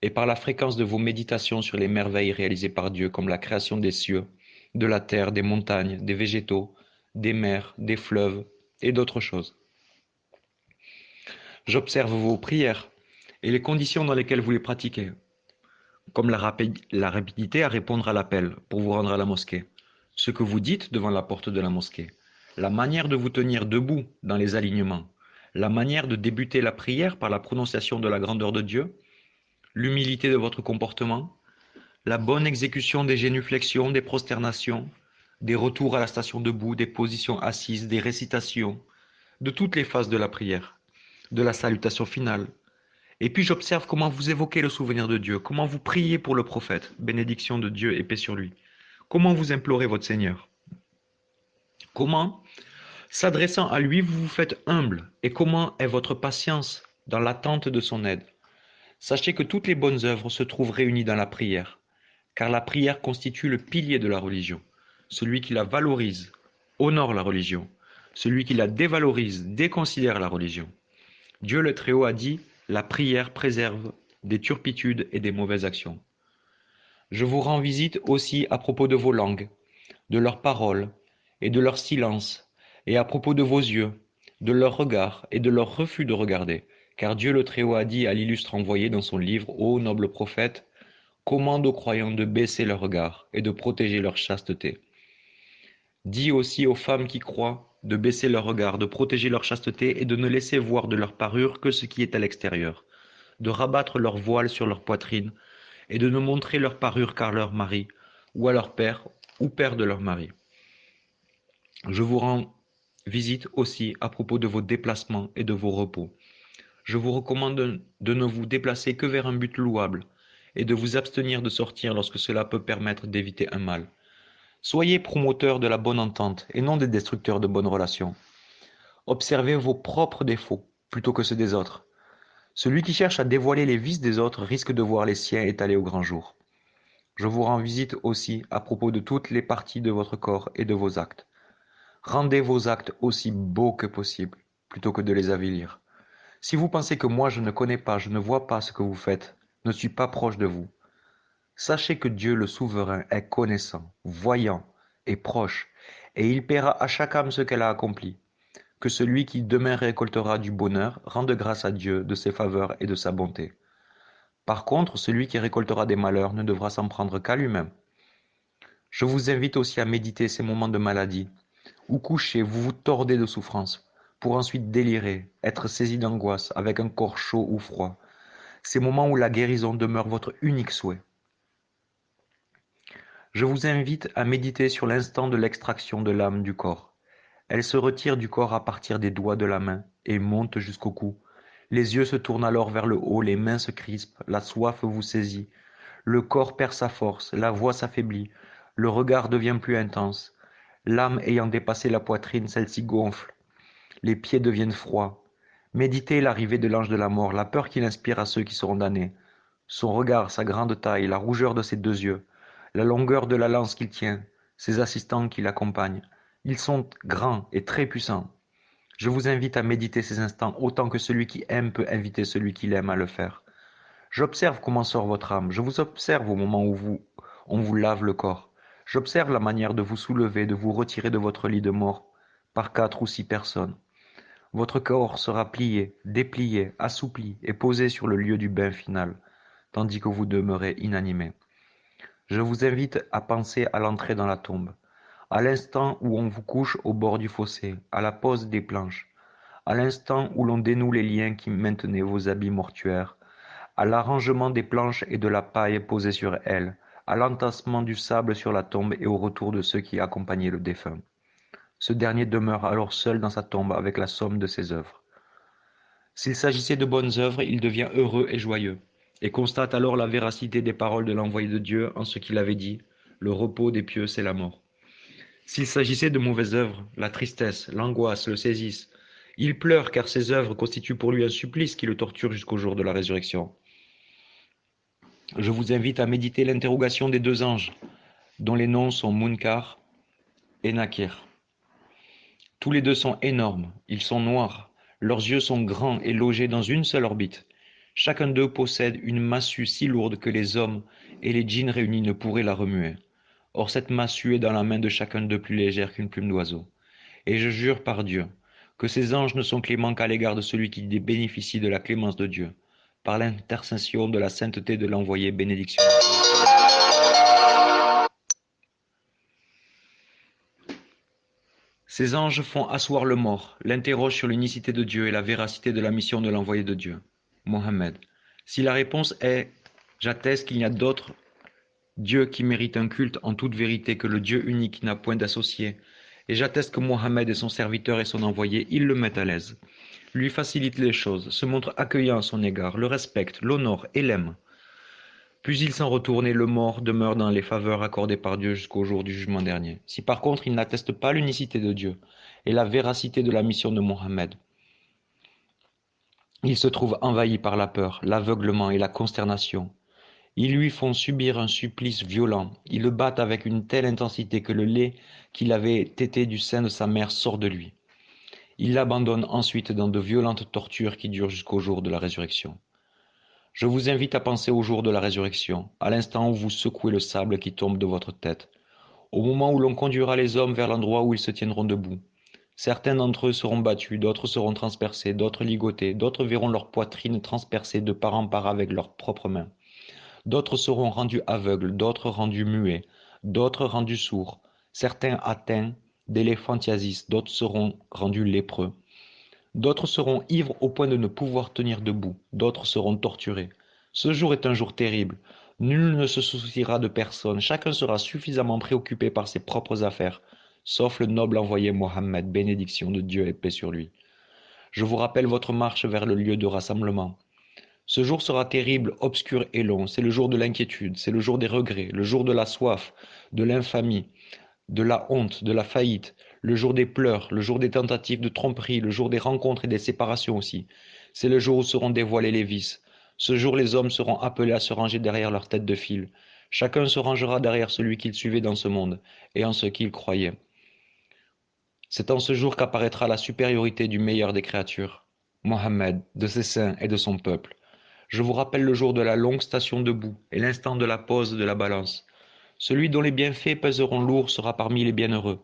A: et par la fréquence de vos méditations sur les merveilles réalisées par Dieu, comme la création des cieux, de la terre, des montagnes, des végétaux, des mers, des fleuves et d'autres choses. J'observe vos prières et les conditions dans lesquelles vous les pratiquez, comme la rapidité à répondre à l'appel pour vous rendre à la mosquée, ce que vous dites devant la porte de la mosquée, la manière de vous tenir debout dans les alignements, la manière de débuter la prière par la prononciation de la grandeur de Dieu, l'humilité de votre comportement, la bonne exécution des génuflexions, des prosternations, des retours à la station debout, des positions assises, des récitations, de toutes les phases de la prière, de la salutation finale. Et puis j'observe comment vous évoquez le souvenir de Dieu, comment vous priez pour le prophète, bénédiction de Dieu et paix sur lui, comment vous implorez votre Seigneur, comment, s'adressant à lui, vous vous faites humble, et comment est votre patience dans l'attente de son aide. Sachez que toutes les bonnes œuvres se trouvent réunies dans la prière, car la prière constitue le pilier de la religion. Celui qui la valorise honore la religion, celui qui la dévalorise déconsidère la religion. Dieu le Très-Haut a dit, la prière préserve des turpitudes et des mauvaises actions. Je vous rends visite aussi à propos de vos langues, de leurs paroles et de leur silence, et à propos de vos yeux, de leurs regards et de leur refus de regarder, car Dieu le Très-Haut a dit à l'illustre envoyé dans son livre, ô noble prophète, Commande aux croyants de baisser leur regard et de protéger leur chasteté. Dis aussi aux femmes qui croient de baisser leur regard, de protéger leur chasteté et de ne laisser voir de leur parure que ce qui est à l'extérieur, de rabattre leur voile sur leur poitrine et de ne montrer leur parure qu'à leur mari ou à leur père ou père de leur mari. Je vous rends visite aussi à propos de vos déplacements et de vos repos. Je vous recommande de ne vous déplacer que vers un but louable et de vous abstenir de sortir lorsque cela peut permettre d'éviter un mal. Soyez promoteurs de la bonne entente et non des destructeurs de bonnes relations. Observez vos propres défauts plutôt que ceux des autres. Celui qui cherche à dévoiler les vices des autres risque de voir les siens étalés au grand jour. Je vous rends visite aussi à propos de toutes les parties de votre corps et de vos actes. Rendez vos actes aussi beaux que possible, plutôt que de les avilir. Si vous pensez que moi je ne connais pas, je ne vois pas ce que vous faites, ne suis pas proche de vous, sachez que Dieu le souverain est connaissant, voyant et proche, et il paiera à chaque âme ce qu'elle a accompli. Que celui qui demain récoltera du bonheur rende grâce à Dieu de ses faveurs et de sa bonté. Par contre, celui qui récoltera des malheurs ne devra s'en prendre qu'à lui-même. Je vous invite aussi à méditer ces moments de maladie, où couché vous vous tordez de souffrance, pour ensuite délirer, être saisi d'angoisse, avec un corps chaud ou froid. Ces moments où la guérison demeure votre unique souhait. Je vous invite à méditer sur l'instant de l'extraction de l'âme du corps. Elle se retire du corps à partir des doigts de la main et monte jusqu'au cou. Les yeux se tournent alors vers le haut, les mains se crispent, la soif vous saisit. Le corps perd sa force, la voix s'affaiblit, le regard devient plus intense. L'âme ayant dépassé la poitrine, celle-ci gonfle. Les pieds deviennent froids. Méditez l'arrivée de l'ange de la mort, la peur qu'il inspire à ceux qui seront damnés. Son regard, sa grande taille, la rougeur de ses deux yeux, la longueur de la lance qu'il tient, ses assistants qui l'accompagnent. Ils sont grands et très puissants. Je vous invite à méditer ces instants autant que celui qui aime peut inviter celui qu'il aime à le faire. J'observe comment sort votre âme. Je vous observe au moment où on vous lave le corps. J'observe la manière de vous soulever, de vous retirer de votre lit de mort par 4 ou 6 personnes. Votre corps sera plié, déplié, assoupli et posé sur le lieu du bain final, tandis que vous demeurez inanimé. Je vous invite à penser à l'entrée dans la tombe, à l'instant où on vous couche au bord du fossé, à la pose des planches, à l'instant où l'on dénoue les liens qui maintenaient vos habits mortuaires, à l'arrangement des planches et de la paille posée sur elles, à l'entassement du sable sur la tombe et au retour de ceux qui accompagnaient le défunt. Ce dernier demeure alors seul dans sa tombe avec la somme de ses œuvres. S'il s'agissait de bonnes œuvres, il devient heureux et joyeux, et constate alors la véracité des paroles de l'envoyé de Dieu en ce qu'il avait dit, le repos des pieux, c'est la mort. S'il s'agissait de mauvaises œuvres, la tristesse, l'angoisse le saisissent. Il pleure car ces œuvres constituent pour lui un supplice qui le torture jusqu'au jour de la résurrection. Je vous invite à méditer l'interrogation des 2 anges, dont les noms sont Munkar et Nakir. Tous les 2 sont énormes, ils sont noirs, leurs yeux sont grands et logés dans une seule orbite. Chacun d'eux possède une massue si lourde que les hommes et les djinns réunis ne pourraient la remuer. Or cette massue est dans la main de chacun d'eux plus légère qu'une plume d'oiseau. Et je jure par Dieu que ces anges ne sont cléments qu'à l'égard de celui qui bénéficie de la clémence de Dieu, par l'intercession de la sainteté de l'envoyé bénédiction. Ces anges font asseoir le mort, l'interrogent sur l'unicité de Dieu et la véracité de la mission de l'envoyé de Dieu, Mohammed. Si la réponse est « J'atteste qu'il n'y a d'autre Dieu qui mérite un culte en toute vérité que le Dieu unique qui n'a point d'associé, et j'atteste que Mohammed est son serviteur et son envoyé, il le met à l'aise, lui facilite les choses, se montre accueillant à son égard, le respecte, l'honore et l'aime. Puis il s'en retourne et le mort demeure dans les faveurs accordées par Dieu jusqu'au jour du jugement dernier. Si par contre il n'atteste pas l'unicité de Dieu et la véracité de la mission de Mohammed, il se trouve envahi par la peur, l'aveuglement et la consternation. Ils lui font subir un supplice violent, ils le battent avec une telle intensité que le lait qu'il avait tété du sein de sa mère sort de lui. Ils l'abandonnent ensuite dans de violentes tortures qui durent jusqu'au jour de la résurrection. Je vous invite à penser au jour de la résurrection, à l'instant où vous secouez le sable qui tombe de votre tête, au moment où l'on conduira les hommes vers l'endroit où ils se tiendront debout. Certains d'entre eux seront battus, d'autres seront transpercés, d'autres ligotés, d'autres verront leur poitrine transpercée de part en part avec leurs propres mains.
B: D'autres seront rendus aveugles, d'autres rendus muets, d'autres rendus sourds, certains atteints d'éléphantiasis, d'autres seront rendus lépreux. D'autres seront ivres au point de ne pouvoir tenir debout, d'autres seront torturés. Ce jour est un jour terrible. Nul ne se souciera de personne, chacun sera suffisamment préoccupé par ses propres affaires, sauf le noble envoyé Mohammed, bénédiction de Dieu et paix sur lui. Je vous rappelle votre marche vers le lieu de rassemblement. Ce jour sera terrible, obscur et long, c'est le jour de l'inquiétude, c'est le jour des regrets, le jour de la soif, de l'infamie, de la honte, de la faillite, le jour des pleurs, le jour des tentatives de tromperie, le jour des rencontres et des séparations aussi. C'est le jour où seront dévoilés les vices. Ce jour, les hommes seront appelés à se ranger derrière leur tête de file. Chacun se rangera derrière celui qu'il suivait dans ce monde et en ce qu'il croyait. C'est en ce jour qu'apparaîtra la supériorité du meilleur des créatures, Mohammed, de ses saints et de son peuple. Je vous rappelle le jour de la longue station debout et l'instant de la pose de la balance. Celui dont les bienfaits pèseront lourd sera parmi les bienheureux.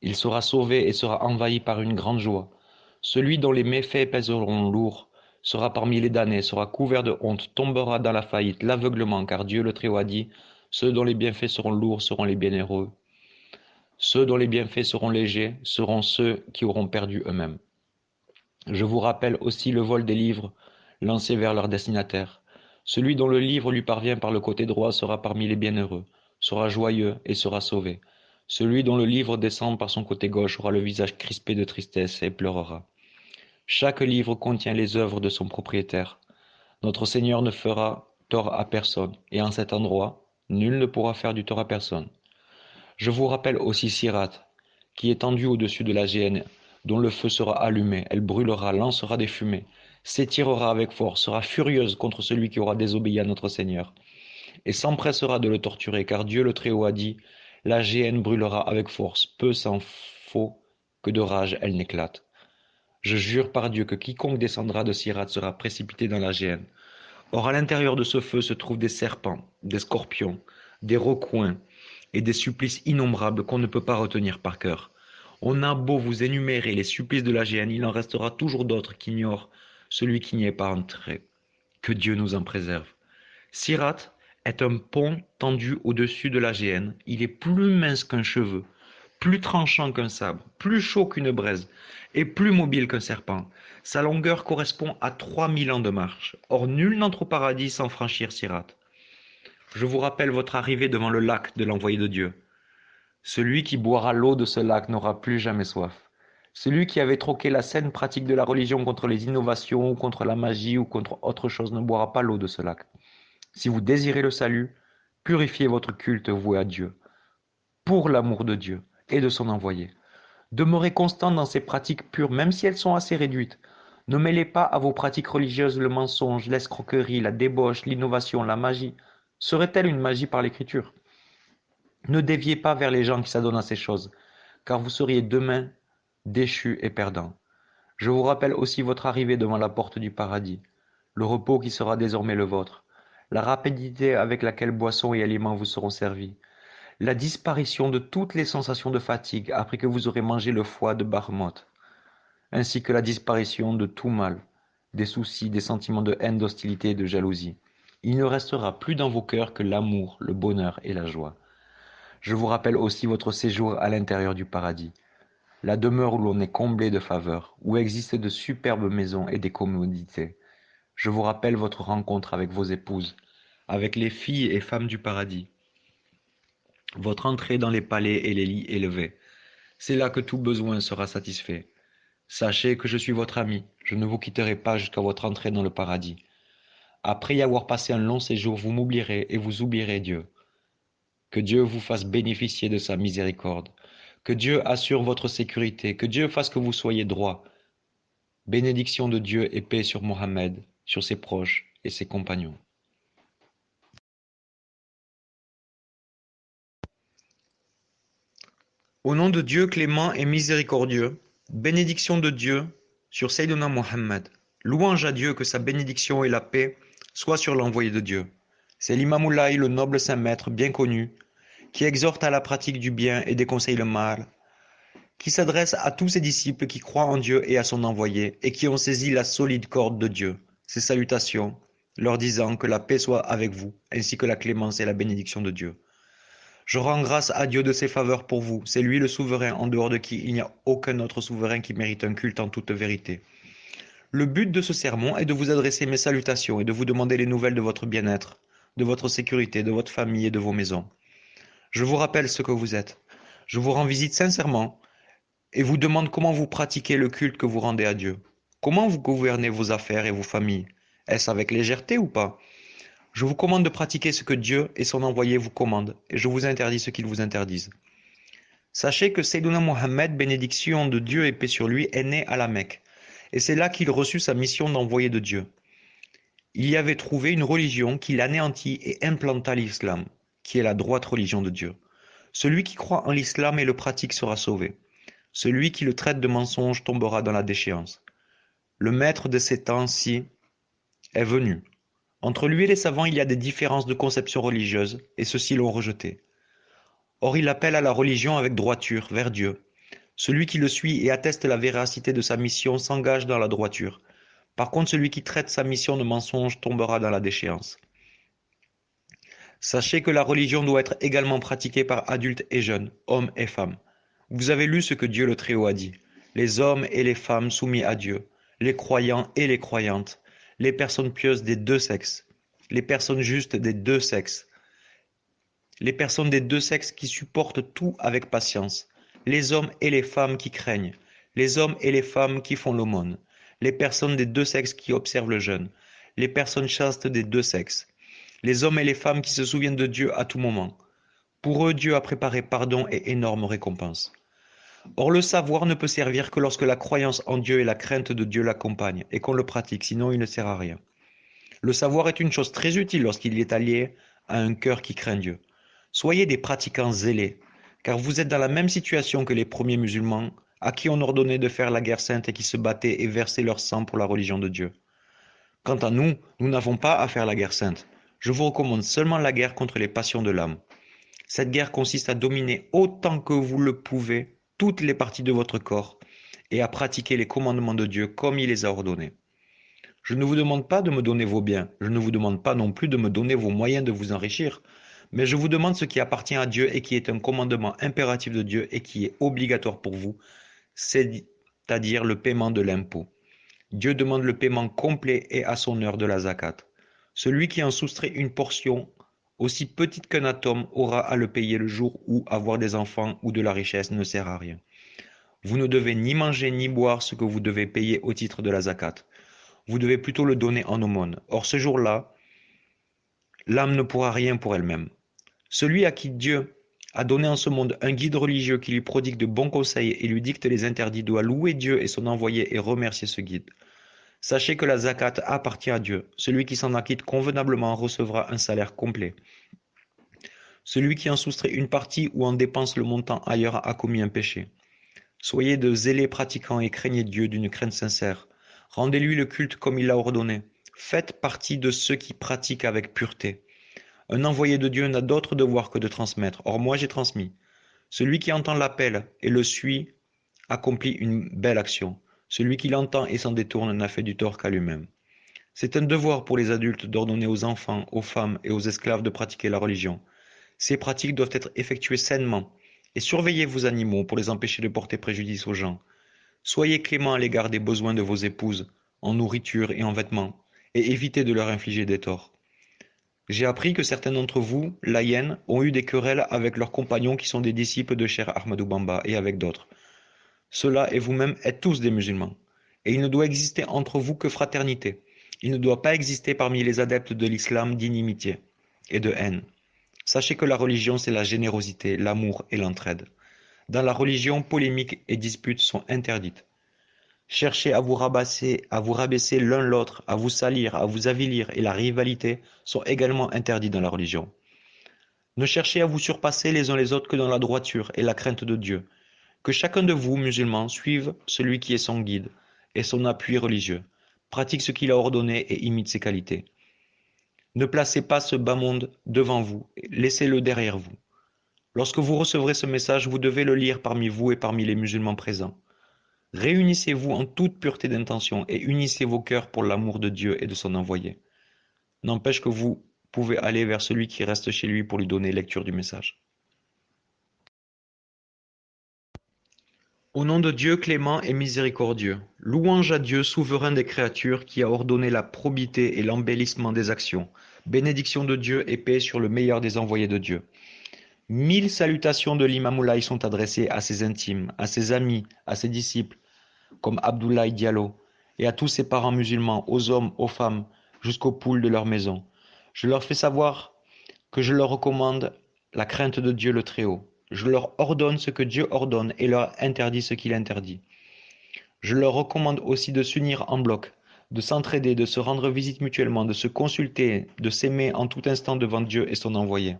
B: Il sera sauvé et sera envahi par une grande joie. Celui dont les méfaits pèseront lourd sera parmi les damnés, sera couvert de honte, tombera dans la faillite, l'aveuglement, car Dieu le Très-Haut a dit, ceux dont les bienfaits seront lourds seront les bienheureux. Ceux dont les bienfaits seront légers seront ceux qui auront perdu eux-mêmes. Je vous rappelle aussi le vol des livres lancés vers leur destinataire. Celui dont le livre lui parvient par le côté droit sera parmi les bienheureux, sera joyeux et sera sauvé. Celui dont le livre descend par son côté gauche aura le visage crispé de tristesse et pleurera. Chaque livre contient les œuvres de son propriétaire. Notre Seigneur ne fera tort à personne, et en cet endroit, nul ne pourra faire du tort à personne. Je vous rappelle aussi Sirat, qui est tendue au-dessus de la géhenne, dont le feu sera allumé, elle brûlera, lancera des fumées, s'étirera avec force, sera furieuse contre celui qui aura désobéi à notre Seigneur, et s'empressera de le torturer, car Dieu le Très-Haut a dit, la géhenne brûlera avec force, peu s'en faut que de rage elle n'éclate. Je jure par Dieu que quiconque descendra de Sirat sera précipité dans la géhenne. Or à l'intérieur de ce feu se trouvent des serpents, des scorpions, des raucoins, et des supplices innombrables qu'on ne peut pas retenir par cœur. On a beau vous énumérer les supplices de la géhenne, il en restera toujours d'autres qu'ignorent celui qui n'y est pas entré. Que Dieu nous en préserve. Sirat est un pont tendu au-dessus de la géhenne. Il est plus mince qu'un cheveu, plus tranchant qu'un sabre, plus chaud qu'une braise, et plus mobile qu'un serpent. Sa longueur correspond à 3000 ans de marche. Or nul n'entre au paradis sans franchir Sirat. Je vous rappelle votre arrivée devant le lac de l'envoyé de Dieu. Celui qui boira l'eau de ce lac n'aura plus jamais soif. Celui qui avait troqué la saine pratique de la religion contre les innovations ou contre la magie ou contre autre chose ne boira pas l'eau de ce lac. Si vous désirez le salut, purifiez votre culte voué à Dieu, pour l'amour de Dieu et de son envoyé. Demeurez constant dans ces pratiques pures, même si elles sont assez réduites. Ne mêlez pas à vos pratiques religieuses le mensonge, l'escroquerie, la débauche, l'innovation, la magie. Serait-elle une magie par l'écriture? Ne déviez pas vers les gens qui s'adonnent à ces choses, car vous seriez demain déchus et perdants. Je vous rappelle aussi votre arrivée devant la porte du paradis, le repos qui sera désormais le vôtre, la rapidité avec laquelle boissons et aliments vous seront servis, la disparition de toutes les sensations de fatigue après que vous aurez mangé le foie de Barmoth, ainsi que la disparition de tout mal, des soucis, des sentiments de haine, d'hostilité et de jalousie. Il ne restera plus dans vos cœurs que l'amour, le bonheur et la joie. Je vous rappelle aussi votre séjour à l'intérieur du paradis, la demeure où l'on est comblé de faveurs, où existent de superbes maisons et des commodités. Je vous rappelle votre rencontre avec vos épouses, avec les filles et femmes du paradis, votre entrée dans les palais et les lits élevés. C'est là que tout besoin sera satisfait. Sachez que je suis votre ami, je ne vous quitterai pas jusqu'à votre entrée dans le paradis. Après y avoir passé un long séjour, vous m'oublierez et vous oublierez Dieu. Que Dieu vous fasse bénéficier de sa miséricorde. Que Dieu assure votre sécurité. Que Dieu fasse que vous soyez droit. Bénédiction de Dieu et paix sur Mohammed, sur ses proches et ses compagnons.
A: Au nom de Dieu clément et miséricordieux, bénédiction de Dieu sur Sayyidina Mohammed. Louange à Dieu, que sa bénédiction et la paix soient sur l'envoyé de Dieu. C'est l'Imamoulaï, le noble saint maître bien connu, qui exhorte à la pratique du bien et déconseille le mal, qui s'adresse à tous ses disciples qui croient en Dieu et à son envoyé, et qui ont saisi la solide corde de Dieu. Ses salutations, leur disant que la paix soit avec vous, ainsi que la clémence et la bénédiction de Dieu. Je rends grâce à Dieu de ses faveurs pour vous. C'est lui le souverain en dehors de qui il n'y a aucun autre souverain qui mérite un culte en toute vérité. Le but de ce sermon est de vous adresser mes salutations et de vous demander les nouvelles de votre bien-être, de votre sécurité, de votre famille et de vos maisons. Je vous rappelle ce que vous êtes. Je vous rends visite sincèrement et vous demande comment vous pratiquez le culte que vous rendez à Dieu. Comment vous gouvernez vos affaires et vos familles? Est-ce avec légèreté ou pas? Je vous commande de pratiquer ce que Dieu et son envoyé vous commandent, et je vous interdis ce qu'ils vous interdisent. Sachez que Sayyiduna Mohammed, bénédiction de Dieu et paix sur lui, est né à la Mecque, et c'est là qu'il reçut sa mission d'envoyé de Dieu. Il y avait trouvé une religion qui l'anéantit et implanta l'islam, qui est la droite religion de Dieu. Celui qui croit en l'islam et le pratique sera sauvé. Celui qui le traite de mensonge tombera dans la déchéance. Le maître de ces temps-ci est venu. Entre lui et les savants, il y a des différences de conception religieuse, et ceux-ci l'ont rejeté. Or il appelle à la religion avec droiture, vers Dieu. Celui qui le suit et atteste la véracité de sa mission s'engage dans la droiture. Par contre, celui qui traite sa mission de mensonge tombera dans la déchéance. Sachez que la religion doit être également pratiquée par adultes et jeunes, hommes et femmes. Vous avez lu ce que Dieu le Très-Haut a dit. Les hommes et les femmes soumis à Dieu, les croyants et les croyantes, les personnes pieuses des deux sexes, les personnes justes des deux sexes, les personnes des deux sexes qui supportent tout avec patience, les hommes et les femmes qui craignent, les hommes et les femmes qui font l'aumône, les personnes des deux sexes qui observent le jeûne, les personnes chastes des deux sexes, les hommes et les femmes qui se souviennent de Dieu à tout moment. Pour eux, Dieu a préparé pardon et énorme récompense. Or le savoir ne peut servir que lorsque la croyance en Dieu et la crainte de Dieu l'accompagnent et qu'on le pratique, sinon il ne sert à rien. Le savoir est une chose très utile lorsqu'il est allié à un cœur qui craint Dieu. Soyez des pratiquants zélés, car vous êtes dans la même situation que les premiers musulmans, à qui on ordonnait de faire la guerre sainte et qui se battaient et versaient leur sang pour la religion de Dieu. Quant à nous, nous n'avons pas à faire la guerre sainte. Je vous recommande seulement la guerre contre les passions de l'âme. Cette guerre consiste à dominer autant que vous le pouvez toutes les parties de votre corps et à pratiquer les commandements de Dieu comme il les a ordonnés. Je ne vous demande pas de me donner vos biens, je ne vous demande pas non plus de me donner vos moyens de vous enrichir, mais je vous demande ce qui appartient à Dieu et qui est un commandement impératif de Dieu et qui est obligatoire pour vous, c'est-à-dire le paiement de l'impôt. Dieu demande le paiement complet et à son heure de la zakat. Celui qui en soustrait une portion aussi petite qu'un atome aura à le payer le jour où avoir des enfants ou de la richesse ne sert à rien. Vous ne devez ni manger ni boire ce que vous devez payer au titre de la zakat. Vous devez plutôt le donner en aumône. Or ce jour-là, l'âme ne pourra rien pour elle-même. Celui à qui Dieu a donné en ce monde un guide religieux qui lui prodigue de bons conseils et lui dicte les interdits doit louer Dieu et son envoyé et remercier ce guide. Sachez que la zakat appartient à Dieu. Celui qui s'en acquitte convenablement recevra un salaire complet. Celui qui en soustrait une partie ou en dépense le montant ailleurs a commis un péché. Soyez de zélés pratiquants et craignez Dieu d'une crainte sincère. Rendez-lui le culte comme il l'a ordonné. Faites partie de ceux qui pratiquent avec pureté. Un envoyé de Dieu n'a d'autre devoir que de transmettre. Or moi j'ai transmis. Celui qui entend l'appel et le suit accomplit une belle action. Celui qui l'entend et s'en détourne n'a fait du tort qu'à lui-même. C'est un devoir pour les adultes d'ordonner aux enfants, aux femmes et aux esclaves de pratiquer la religion. Ces pratiques doivent être effectuées sainement, et surveillez vos animaux pour les empêcher de porter préjudice aux gens. Soyez clément à l'égard des besoins de vos épouses, en nourriture et en vêtements, et évitez de leur infliger des torts. J'ai appris que certains d'entre vous, laïens, ont eu des querelles avec leurs compagnons qui sont des disciples de Cheikh Ahmadou Bamba et avec d'autres. Cela et vous-même êtes tous des musulmans. Et il ne doit exister entre vous que fraternité. Il ne doit pas exister parmi les adeptes de l'islam d'inimitié et de haine. Sachez que la religion, c'est la générosité, l'amour et l'entraide. Dans la religion, polémiques et disputes sont interdites. Chercher à vous rabaisser l'un l'autre, à vous salir, à vous avilir et la rivalité sont également interdits dans la religion. Ne cherchez à vous surpasser les uns les autres que dans la droiture et la crainte de Dieu. Que chacun de vous, musulmans, suive celui qui est son guide et son appui religieux, pratique ce qu'il a ordonné et imite ses qualités. Ne placez pas ce bas monde devant vous, laissez-le derrière vous. Lorsque vous recevrez ce message, vous devez le lire parmi vous et parmi les musulmans présents. Réunissez-vous en toute pureté d'intention et unissez vos cœurs pour l'amour de Dieu et de son envoyé.
B: N'empêche que vous pouvez aller vers celui qui reste chez lui pour lui donner lecture du message. Au nom de Dieu clément et miséricordieux, louange à Dieu souverain des créatures qui a ordonné la probité et l'embellissement des actions. Bénédiction de Dieu et paix sur le meilleur des envoyés de Dieu. 1000 salutations de l'imam Moulay sont adressées à ses intimes, à ses amis, à ses disciples, comme Abdoulaye Diallo, et à tous ses parents musulmans, aux hommes, aux femmes, jusqu'aux poules de leur maison. Je leur fais savoir que je leur recommande la crainte de Dieu le Très-Haut. Je leur ordonne ce que Dieu ordonne et leur interdit ce qu'il interdit. Je leur recommande aussi de s'unir en bloc, de s'entraider, de se rendre visite mutuellement, de se consulter, de s'aimer en tout instant devant Dieu et son envoyé.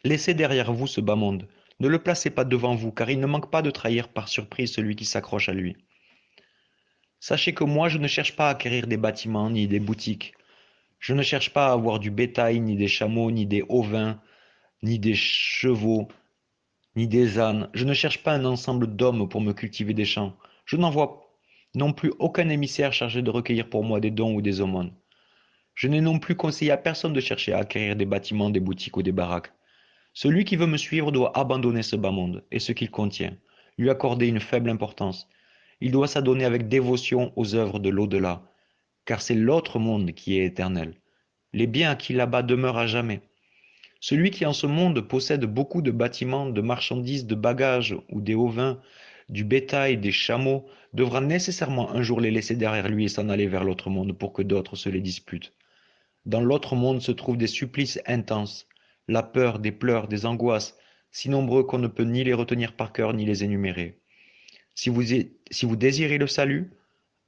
B: Laissez derrière vous ce bas monde. Ne le placez pas devant vous, car il ne manque pas de trahir par surprise celui qui s'accroche à lui. Sachez que moi je ne cherche pas à acquérir des bâtiments ni des boutiques. Je ne cherche pas à avoir du bétail, ni des chameaux, ni des ovins, ni des chevaux, ni des ânes. Je ne cherche pas un ensemble d'hommes pour me cultiver des champs. Je n'envoie non plus aucun émissaire chargé de recueillir pour moi des dons ou des aumônes. Je n'ai non plus conseillé à personne de chercher à acquérir des bâtiments, des boutiques ou des baraques. Celui qui veut me suivre doit abandonner ce bas monde et ce qu'il contient, lui accorder une faible importance. Il doit s'adonner avec dévotion aux œuvres de l'au-delà, car c'est l'autre monde qui est éternel. Les biens acquis là-bas demeurent à jamais. Celui qui en ce monde possède beaucoup de bâtiments, de marchandises, de bagages ou des ovins, du bétail, des chameaux, devra nécessairement un jour les laisser derrière lui et s'en aller vers l'autre monde pour que d'autres se les disputent. Dans l'autre monde se trouvent des supplices intenses, la peur, des pleurs, des angoisses, si nombreux qu'on ne peut ni les retenir par cœur ni les énumérer. Si vous désirez le salut,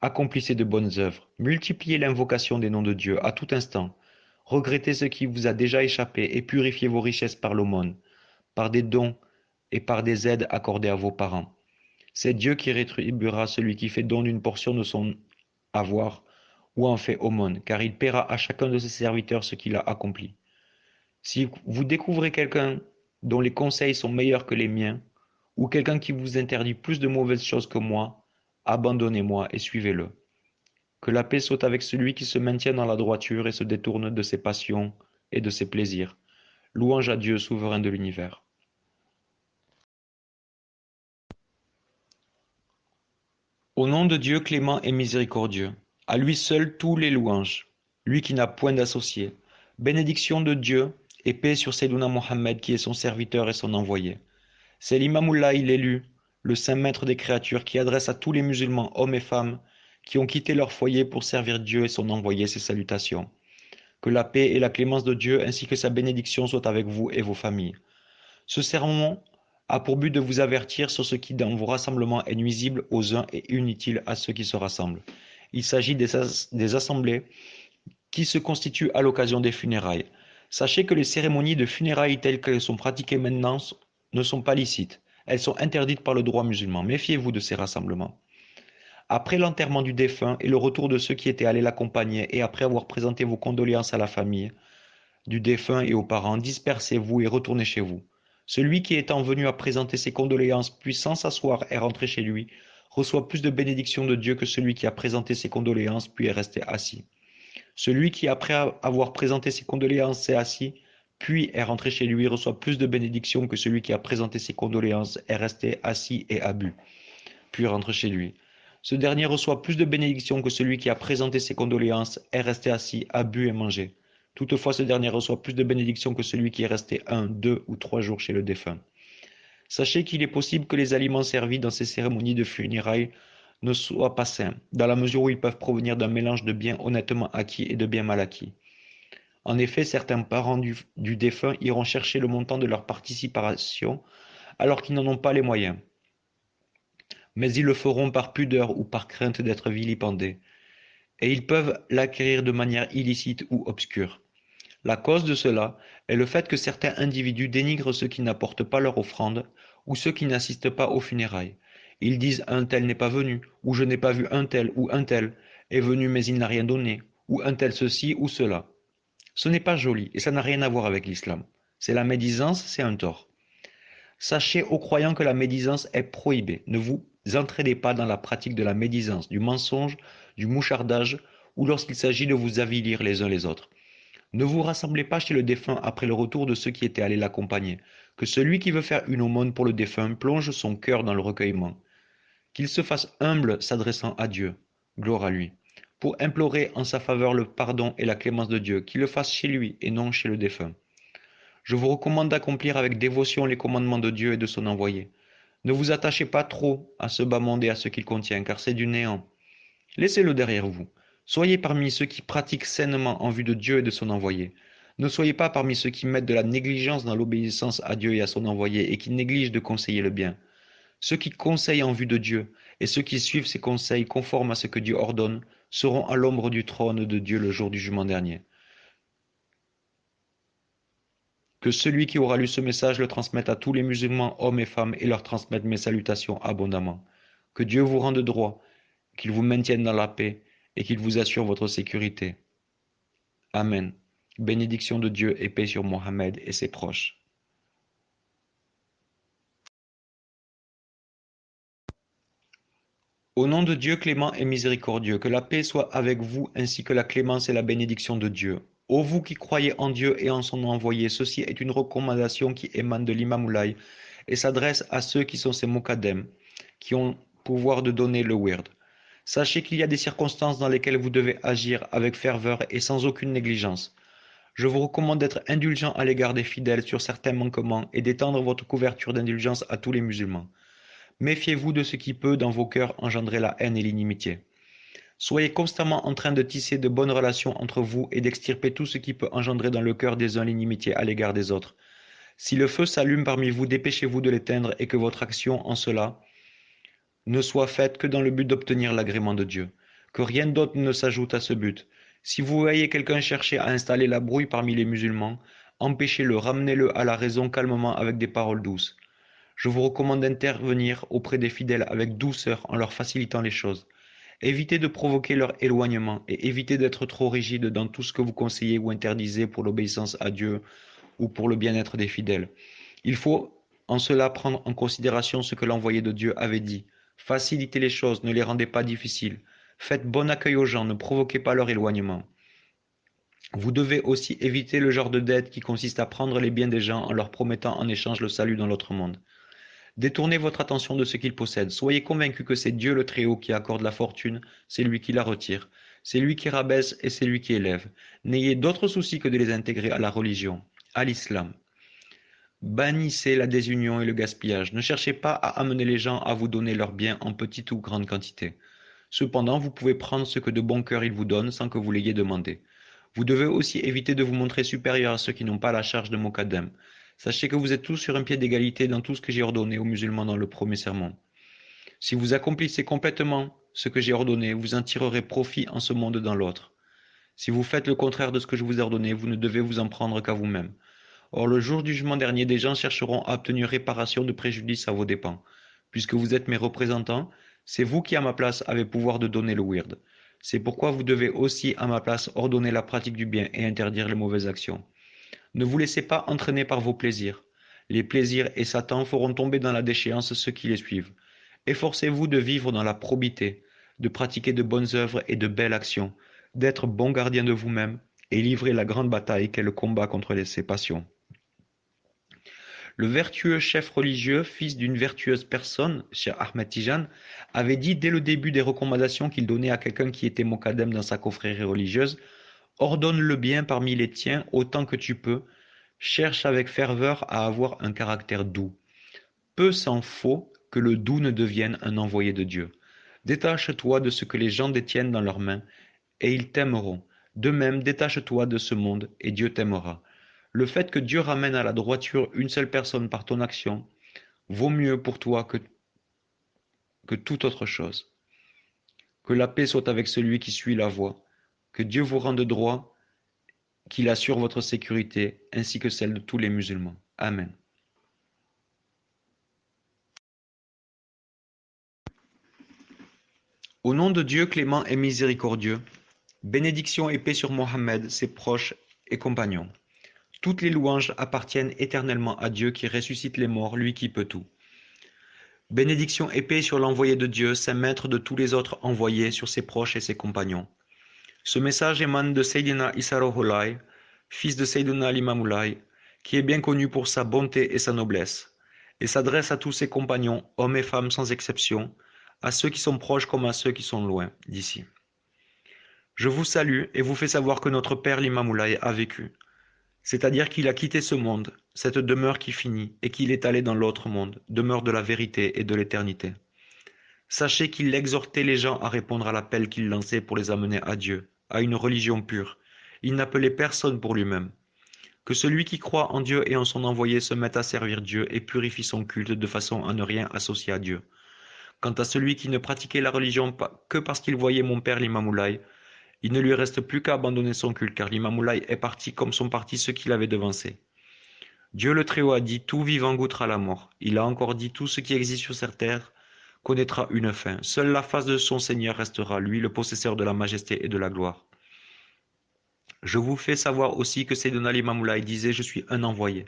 B: accomplissez de bonnes œuvres, multipliez l'invocation des noms de Dieu à tout instant, regrettez ce qui vous a déjà échappé et purifiez vos richesses par l'aumône, par des dons et par des aides accordées à vos parents. C'est Dieu qui rétribuera celui qui fait don d'une portion de son avoir ou en fait aumône, car il paiera à chacun de ses serviteurs ce qu'il a accompli. Si vous découvrez quelqu'un dont les conseils sont meilleurs que les miens, ou quelqu'un qui vous interdit plus de mauvaises choses que moi, abandonnez-moi et suivez-le. Que la paix soit avec celui qui se maintient dans la droiture et se détourne de ses passions et de ses plaisirs. Louange à Dieu, souverain de l'univers. Au nom de Dieu clément et miséricordieux, à lui seul tous les louanges, lui qui n'a point d'associé. Bénédiction de Dieu et paix sur Sayyiduna Mohammed qui est son serviteur et son envoyé. C'est l'Imamullah l'élu, le saint maître des créatures qui adresse à tous les musulmans, hommes et femmes, qui ont quitté leur foyer pour servir Dieu et son envoyé ses salutations. Que la paix et la clémence de Dieu ainsi que sa bénédiction soient avec vous et vos familles. Ce sermon a pour but de vous avertir sur ce qui dans vos rassemblements est nuisible aux uns et inutile à ceux qui se rassemblent. Il s'agit des assemblées qui se constituent à l'occasion des funérailles. Sachez que les cérémonies de funérailles telles qu'elles sont pratiquées maintenant ne sont pas licites. Elles sont interdites par le droit musulman. Méfiez-vous de ces rassemblements. Après l'enterrement du défunt et le retour de ceux qui étaient allés l'accompagner et après avoir présenté vos condoléances à la famille du défunt et aux parents, dispersez-vous et retournez chez vous. Celui qui étant venu à présenter ses condoléances puis sans s'asseoir est rentré chez lui, reçoit plus de bénédictions de Dieu que celui qui a présenté ses condoléances puis est resté assis. Celui qui après avoir présenté ses condoléances s'est assis, puis est rentré chez lui, reçoit plus de bénédictions que celui qui a présenté ses condoléances, est resté assis et a bu, puis rentre chez lui. Ce dernier reçoit plus de bénédictions que celui qui a présenté ses condoléances, est resté assis, a bu et mangé. Toutefois, ce dernier reçoit plus de bénédictions que celui qui est resté 1, 2 ou 3 jours chez le défunt. Sachez qu'il est possible que les aliments servis dans ces cérémonies de funérailles ne soient pas sains, dans la mesure où ils peuvent provenir d'un mélange de biens honnêtement acquis et de biens mal acquis. En effet, certains parents du défunt iront chercher le montant de leur participation alors qu'ils n'en ont pas les moyens. Mais ils le feront par pudeur ou par crainte d'être vilipendés, et ils peuvent l'acquérir de manière illicite ou obscure. La cause de cela est le fait que certains individus dénigrent ceux qui n'apportent pas leur offrande ou ceux qui n'assistent pas aux funérailles. Ils disent un tel n'est pas venu, ou je n'ai pas vu un tel ou un tel est venu mais il n'a rien donné, ou un tel ceci ou cela. Ce n'est pas joli et ça n'a rien à voir avec l'islam. C'est la médisance, c'est un tort. Sachez aux croyants que la médisance est prohibée. Ne vous entraînez pas dans la pratique de la médisance, du mensonge, du mouchardage ou lorsqu'il s'agit de vous avilir les uns les autres. Ne vous rassemblez pas chez le défunt après le retour de ceux qui étaient allés l'accompagner. Que celui qui veut faire une aumône pour le défunt plonge son cœur dans le recueillement. Qu'il se fasse humble s'adressant à Dieu, gloire à lui, pour implorer en sa faveur le pardon et la clémence de Dieu, qu'il le fasse chez lui et non chez le défunt. Je vous recommande d'accomplir avec dévotion les commandements de Dieu et de son envoyé. Ne vous attachez pas trop à ce bas monde et à ce qu'il contient, car c'est du néant. Laissez-le derrière vous. Soyez parmi ceux qui pratiquent sainement en vue de Dieu et de son envoyé. Ne soyez pas parmi ceux qui mettent de la négligence dans l'obéissance à Dieu et à son envoyé et qui négligent de conseiller le bien. Ceux qui conseillent en vue de Dieu et ceux qui suivent ses conseils conformes à ce que Dieu ordonne seront à l'ombre du trône de Dieu le jour du jugement dernier. Que celui qui aura lu ce message le transmette à tous les musulmans, hommes et femmes, et leur transmette mes salutations abondamment. Que Dieu vous rende droit, qu'il vous maintienne dans la paix et qu'il vous assure votre sécurité. Amen. Bénédiction de Dieu et paix sur Mohammed et ses proches. Au nom de Dieu clément et miséricordieux, que la paix soit avec vous ainsi que la clémence et la bénédiction de Dieu. Ô vous qui croyez en Dieu et en son envoyé, ceci est une recommandation qui émane de l'imam Moulay et s'adresse à ceux qui sont ses mokadem, qui ont pouvoir de donner le wird. Sachez qu'il y a des circonstances dans lesquelles vous devez agir avec ferveur et sans aucune négligence. Je vous recommande d'être indulgent à l'égard des fidèles sur certains manquements et d'étendre votre couverture d'indulgence à tous les musulmans. Méfiez-vous de ce qui peut, dans vos cœurs, engendrer la haine et l'inimitié. Soyez constamment en train de tisser de bonnes relations entre vous et d'extirper tout ce qui peut engendrer dans le cœur des uns l'inimitié à l'égard des autres. Si le feu s'allume parmi vous, dépêchez-vous de l'éteindre et que votre action en cela ne soit faite que dans le but d'obtenir l'agrément de Dieu. Que rien d'autre ne s'ajoute à ce but. Si vous voyez quelqu'un chercher à installer la brouille parmi les musulmans, empêchez-le, ramenez-le à la raison calmement avec des paroles douces. Je vous recommande d'intervenir auprès des fidèles avec douceur en leur facilitant les choses. Évitez de provoquer leur éloignement et évitez d'être trop rigide dans tout ce que vous conseillez ou interdisez pour l'obéissance à Dieu ou pour le bien-être des fidèles. Il faut en cela prendre en considération ce que l'envoyé de Dieu avait dit. Facilitez les choses, ne les rendez pas difficiles. Faites bon accueil aux gens, ne provoquez pas leur éloignement. Vous devez aussi éviter le genre de dette qui consiste à prendre les biens des gens en leur promettant en échange le salut dans l'autre monde. Détournez votre attention de ce qu'ils possèdent. Soyez convaincus que c'est Dieu le Très-Haut qui accorde la fortune, c'est lui qui la retire. C'est lui qui rabaisse et c'est lui qui élève. N'ayez d'autre souci que de les intégrer à la religion, à l'islam. Bannissez la désunion et le gaspillage. Ne cherchez pas à amener les gens à vous donner leurs biens en petite ou grande quantité. Cependant, vous pouvez prendre ce que de bon cœur ils vous donnent sans que vous l'ayez demandé. Vous devez aussi éviter de vous montrer supérieur à ceux qui n'ont pas la charge de Mokadem. Sachez que vous êtes tous sur un pied d'égalité dans tout ce que j'ai ordonné aux musulmans dans le premier sermon. Si vous accomplissez complètement ce que j'ai ordonné, vous en tirerez profit en ce monde dans l'autre. Si vous faites le contraire de ce que je vous ai ordonné, vous ne devez vous en prendre qu'à vous-même. Or, le jour du jugement dernier, des gens chercheront à obtenir réparation de préjudice à vos dépens. Puisque vous êtes mes représentants, c'est vous qui, à ma place, avez pouvoir de donner le wird. C'est pourquoi vous devez aussi, à ma place, ordonner la pratique du bien et interdire les mauvaises actions. Ne vous laissez pas entraîner par vos plaisirs. Les plaisirs et Satan feront tomber dans la déchéance ceux qui les suivent. Efforcez-vous de vivre dans la probité, de pratiquer de bonnes œuvres et de belles actions, d'être bon gardien de vous-même et livrer la grande bataille qu'est le combat contre ces passions. Le vertueux chef religieux, fils d'une vertueuse personne, Cheikh Ahmed Tijan, avait dit dès le début des recommandations qu'il donnait à quelqu'un qui était mokadem dans sa confrérie religieuse: ordonne le bien parmi les tiens autant que tu peux, cherche avec ferveur à avoir un caractère doux. Peu s'en faut que le doux ne devienne un envoyé de Dieu. Détache-toi de ce que les gens détiennent dans leurs mains, et ils t'aimeront. De même, détache-toi de ce monde, et Dieu t'aimera. Le fait que Dieu ramène à la droiture une seule personne par ton action vaut mieux pour toi que toute autre chose. Que la paix soit avec celui qui suit la voie. Que Dieu vous rende droit, qu'il assure votre sécurité, ainsi que celle de tous les musulmans. Amen. Au nom de Dieu clément et miséricordieux, bénédiction et paix sur Mohammed, ses proches et compagnons. Toutes les louanges appartiennent éternellement à Dieu qui ressuscite les morts, lui qui peut tout. Bénédiction et paix sur l'envoyé de Dieu, saint maître de tous les autres envoyés, sur ses proches et ses compagnons. Ce message émane de Seydina Issa Ruhollah, fils de Seydina Limam Moulay, qui est bien connu pour sa bonté et sa noblesse, et s'adresse à tous ses compagnons, hommes et femmes sans exception, à ceux qui sont proches comme à ceux qui sont loin d'ici. Je vous salue et vous fais savoir que notre père l'Imam Moulay a vécu, c'est-à-dire qu'il a quitté ce monde, cette demeure qui finit, et qu'il est allé dans l'autre monde, demeure de la vérité et de l'éternité. Sachez qu'il exhortait les gens à répondre à l'appel qu'il lançait pour les amener à Dieu, à une religion pure. Il n'appelait personne pour lui-même. Que celui qui croit en Dieu et en son envoyé se mette à servir Dieu et purifie son culte de façon à ne rien associer à Dieu. Quant à celui qui ne pratiquait la religion que parce qu'il voyait mon père l'Imam Moulay, il ne lui reste plus qu'à abandonner son culte, car l'Imam Moulay est parti comme sont partis ceux qui l'avaient devancé. Dieu le Très-Haut a dit, tout vivant goûtera la mort. Il a encore dit, tout ce qui existe sur cette terre connaîtra une fin. Seule la face de son Seigneur restera, lui, le possesseur de la majesté et de la gloire. Je vous fais savoir aussi que Seydina l'Imam Moulay disait, je suis un envoyé.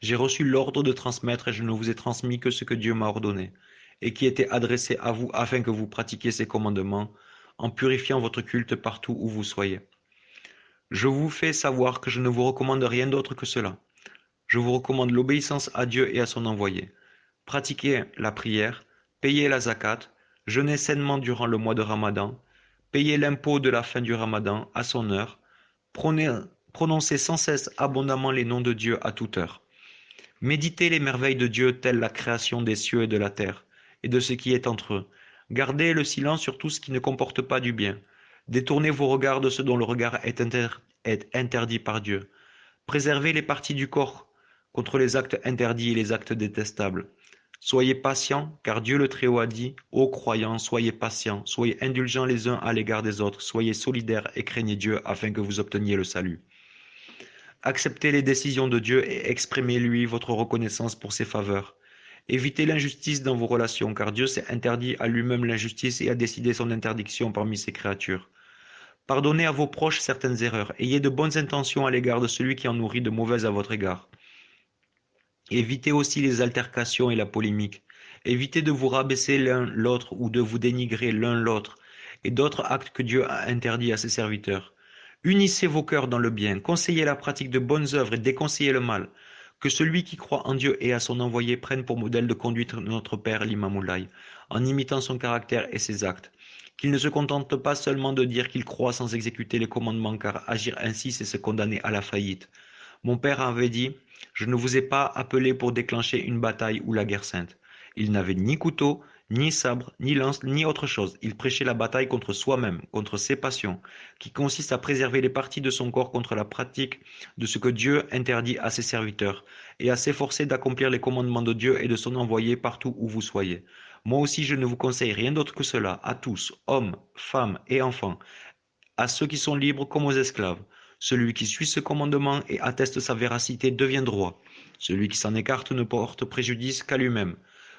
B: J'ai reçu l'ordre de transmettre et je ne vous ai transmis que ce que Dieu m'a ordonné, et qui était adressé à vous afin que vous pratiquiez ses commandements, en purifiant votre culte partout où vous soyez. Je vous fais savoir que je ne vous recommande rien d'autre que cela. Je vous recommande l'obéissance à Dieu et à son envoyé. Pratiquez la prière, payez la zakat, jeûnez sainement durant le mois de Ramadan, payez l'impôt de la fin du Ramadan à son heure, prononcez sans cesse abondamment les noms de Dieu à toute heure. Méditez les merveilles de Dieu telles la création des cieux et de la terre, et de ce qui est entre eux. Gardez le silence sur tout ce qui ne comporte pas du bien. Détournez vos regards de ce dont le regard est interdit par Dieu. Préservez les parties du corps contre les actes interdits et les actes détestables. Soyez patients, car Dieu le Très-Haut a dit, ô croyants, soyez patients, soyez indulgents les uns à l'égard des autres, soyez solidaires et craignez Dieu afin que vous obteniez le salut. Acceptez les décisions de Dieu et exprimez-lui votre reconnaissance pour ses faveurs. Évitez l'injustice dans vos relations, car Dieu s'est interdit à lui-même l'injustice et a décidé son interdiction parmi ses créatures. Pardonnez à vos proches certaines erreurs, ayez de bonnes intentions à l'égard de celui qui en nourrit de mauvaises à votre égard. Évitez aussi les altercations et la polémique. Évitez de vous rabaisser l'un l'autre ou de vous dénigrer l'un l'autre, et d'autres actes que Dieu a interdits à ses serviteurs. Unissez vos cœurs dans le bien, conseillez la pratique de bonnes œuvres et déconseillez le mal. Que celui qui croit en Dieu et à son envoyé prenne pour modèle de conduite notre Père l'Imam Moulay, en imitant son caractère et ses actes. Qu'il ne se contente pas seulement de dire qu'il croit sans exécuter les commandements, car agir ainsi, c'est se condamner à la faillite. Mon père avait dit, je ne vous ai pas appelé pour déclencher une bataille ou la guerre sainte. Il n'avait ni couteau, ni sabre, ni lance, ni autre chose. Il prêchait la bataille contre soi-même, contre ses passions, qui consiste à préserver les parties de son corps contre la pratique de ce que Dieu interdit à ses serviteurs, et à s'efforcer d'accomplir les commandements de Dieu et de son envoyé partout où vous soyez. Moi aussi, je ne vous conseille rien d'autre que cela, à tous, hommes, femmes et enfants, à ceux qui sont libres comme aux esclaves. Celui qui suit ce commandement et atteste sa véracité devient droit. Celui qui s'en écarte ne porte préjudice qu'à lui-même.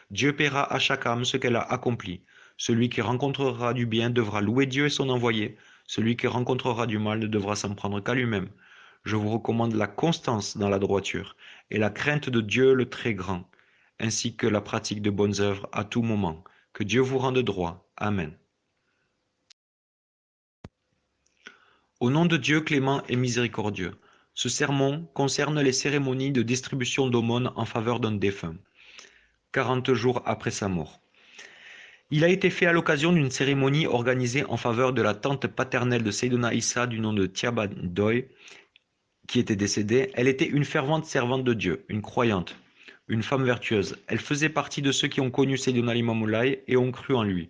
B: Dieu paiera à chaque âme ce qu'elle a accompli. Celui qui rencontrera du bien devra louer Dieu et son envoyé. Celui qui rencontrera du mal ne devra s'en prendre qu'à lui-même. Je vous recommande la constance dans la droiture et la crainte de Dieu le très grand, ainsi que la pratique de bonnes œuvres à tout moment. Que Dieu vous rende droit. Amen. Au nom de Dieu clément et miséricordieux. Ce sermon concerne les cérémonies de distribution d'aumônes en faveur d'un défunt, 40 jours après sa mort. Il a été fait à l'occasion d'une cérémonie organisée en faveur de la tante paternelle de Seydina Issa du nom de Tiaba Ndoye, qui était décédée. Elle était une fervente servante de Dieu, une croyante, une femme vertueuse. Elle faisait partie de ceux qui ont connu Seydina Limam Moulay et ont cru en lui.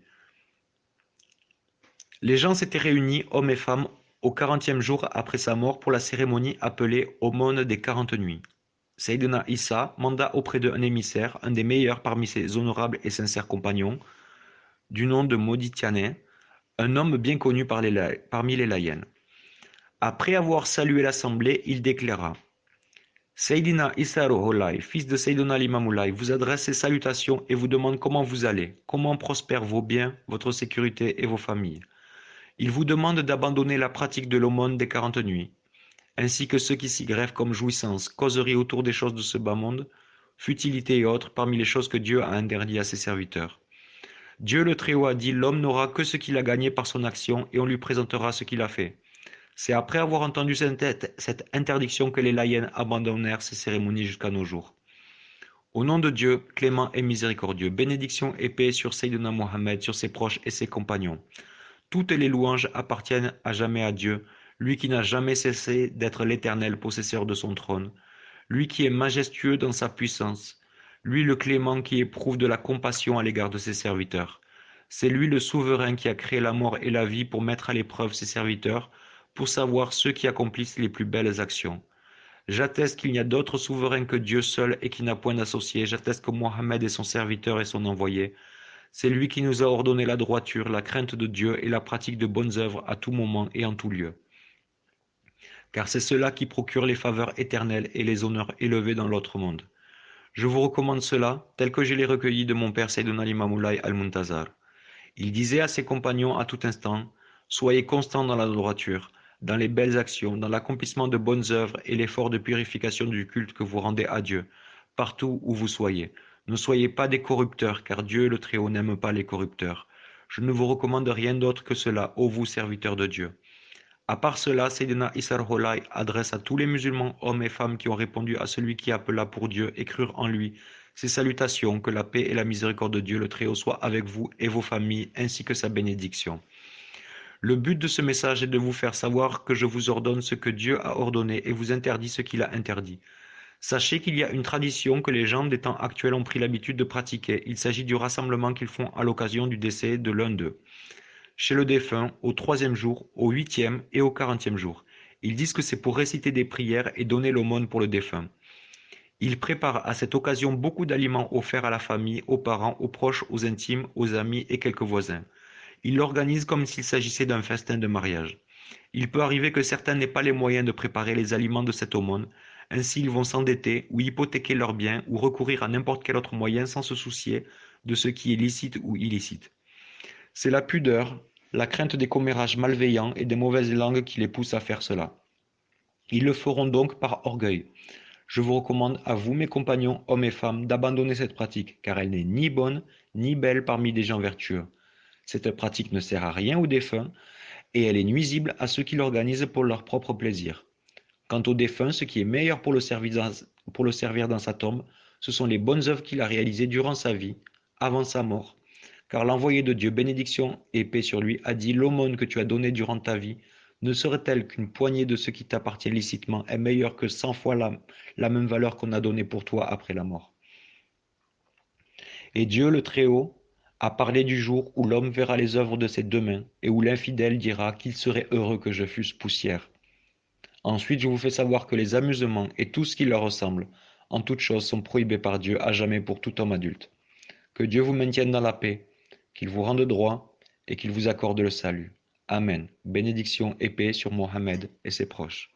B: Les gens s'étaient réunis, hommes et femmes, au 40e jour après sa mort pour la cérémonie appelée aumône des 40 nuits. Seydina Issa manda auprès d'eux un émissaire, un des meilleurs parmi ses honorables et sincères compagnons, du nom de Moditiane, un homme bien connu parmi les laïens. Après avoir salué l'assemblée, il déclara: Seydina Issa Ruhollah, fils de Seydina l'Imam Moulay, vous adresse ses salutations et vous demande comment vous allez, comment prospèrent vos biens, votre sécurité et vos familles. Il vous demande d'abandonner la pratique de l'aumône des 40 nuits, ainsi que ceux qui s'y greffent comme jouissance, causerie autour des choses de ce bas monde, futilité et autres parmi les choses que Dieu a interdites à ses serviteurs. Dieu le Très-Haut a dit, l'homme n'aura que ce qu'il a gagné par son action et on lui présentera ce qu'il a fait. C'est après avoir entendu cette interdiction que les laïens abandonnèrent ces cérémonies jusqu'à nos jours. Au nom de Dieu, clément et miséricordieux, bénédiction et paix sur Sayyidina Mohammed, sur ses proches et ses compagnons. Toutes les louanges appartiennent à jamais à Dieu, lui qui n'a jamais cessé d'être l'éternel possesseur de son trône, lui qui est majestueux dans sa puissance, lui le clément qui éprouve de la compassion à l'égard de ses serviteurs. C'est lui le souverain qui a créé la mort et la vie pour mettre à l'épreuve ses serviteurs, pour savoir ceux qui accomplissent les plus belles actions. J'atteste qu'il n'y a d'autre souverain que Dieu seul et qui n'a point d'associé. J'atteste que Mohammed est son serviteur et son envoyé. C'est lui qui nous a ordonné la droiture, la crainte de Dieu et la pratique de bonnes œuvres à tout moment et en tout lieu. Car c'est cela qui procure les faveurs éternelles et les honneurs élevés dans l'autre monde. Je vous recommande cela, tel que je l'ai recueilli de mon père Sayyidina Imam Moulay al-Muntazar. Il disait à ses compagnons à tout instant, soyez constants dans la droiture, dans les belles actions, dans l'accomplissement de bonnes œuvres et l'effort de purification du culte que vous rendez à Dieu, partout où vous soyez. Ne soyez pas des corrupteurs, car Dieu le Très-Haut n'aime pas les corrupteurs. Je ne vous recommande rien d'autre que cela, ô vous serviteurs de Dieu. À part cela, Sayyidina Issa Rolai adresse à tous les musulmans, hommes et femmes qui ont répondu à celui qui appela pour Dieu et crurent en lui, ces salutations, que la paix et la miséricorde de Dieu le Très-Haut soient avec vous et vos familles, ainsi que sa bénédiction. Le but de ce message est de vous faire savoir que je vous ordonne ce que Dieu a ordonné et vous interdit ce qu'il a interdit. Sachez qu'il y a une tradition que les gens des temps actuels ont pris l'habitude de pratiquer. Il s'agit du rassemblement qu'ils font à l'occasion du décès de l'un d'eux. Chez le défunt, au 3e jour, au 8e et au 40e jour. Ils disent que c'est pour réciter des prières et donner l'aumône pour le défunt. Ils préparent à cette occasion beaucoup d'aliments offerts à la famille, aux parents, aux proches, aux intimes, aux amis et quelques voisins. Ils l'organisent comme s'il s'agissait d'un festin de mariage. Il peut arriver que certains n'aient pas les moyens de préparer les aliments de cette aumône, ainsi ils vont s'endetter ou hypothéquer leurs biens ou recourir à n'importe quel autre moyen sans se soucier de ce qui est licite ou illicite. C'est la pudeur, la crainte des commérages malveillants et des mauvaises langues qui les poussent à faire cela. Ils le feront donc par orgueil. Je vous recommande à vous, mes compagnons, hommes et femmes, d'abandonner cette pratique, car elle n'est ni bonne ni belle parmi des gens vertueux. Cette pratique ne sert à rien aux défunts, et elle est nuisible à ceux qui l'organisent pour leur propre plaisir. Quant au défunt, ce qui est meilleur pour le servir dans sa tombe, ce sont les bonnes œuvres qu'il a réalisées durant sa vie, avant sa mort. Car l'envoyé de Dieu, bénédiction et paix sur lui, a dit, l'aumône que tu as donnée durant ta vie ne serait-elle qu'une poignée de ce qui t'appartient licitement est meilleure que 100 fois la même valeur qu'on a donnée pour toi après la mort. Et Dieu le Très-Haut a parlé du jour où l'homme verra les œuvres de ses deux mains et où l'infidèle dira qu'il serait heureux que je fusse poussière. Ensuite, je vous fais savoir que les amusements et tout ce qui leur ressemble, en toutes choses, sont prohibés par Dieu à jamais pour tout homme adulte. Que Dieu vous maintienne dans la paix, qu'il vous rende droit et qu'il vous accorde le salut. Amen. Bénédiction et paix sur Mohammed et ses proches.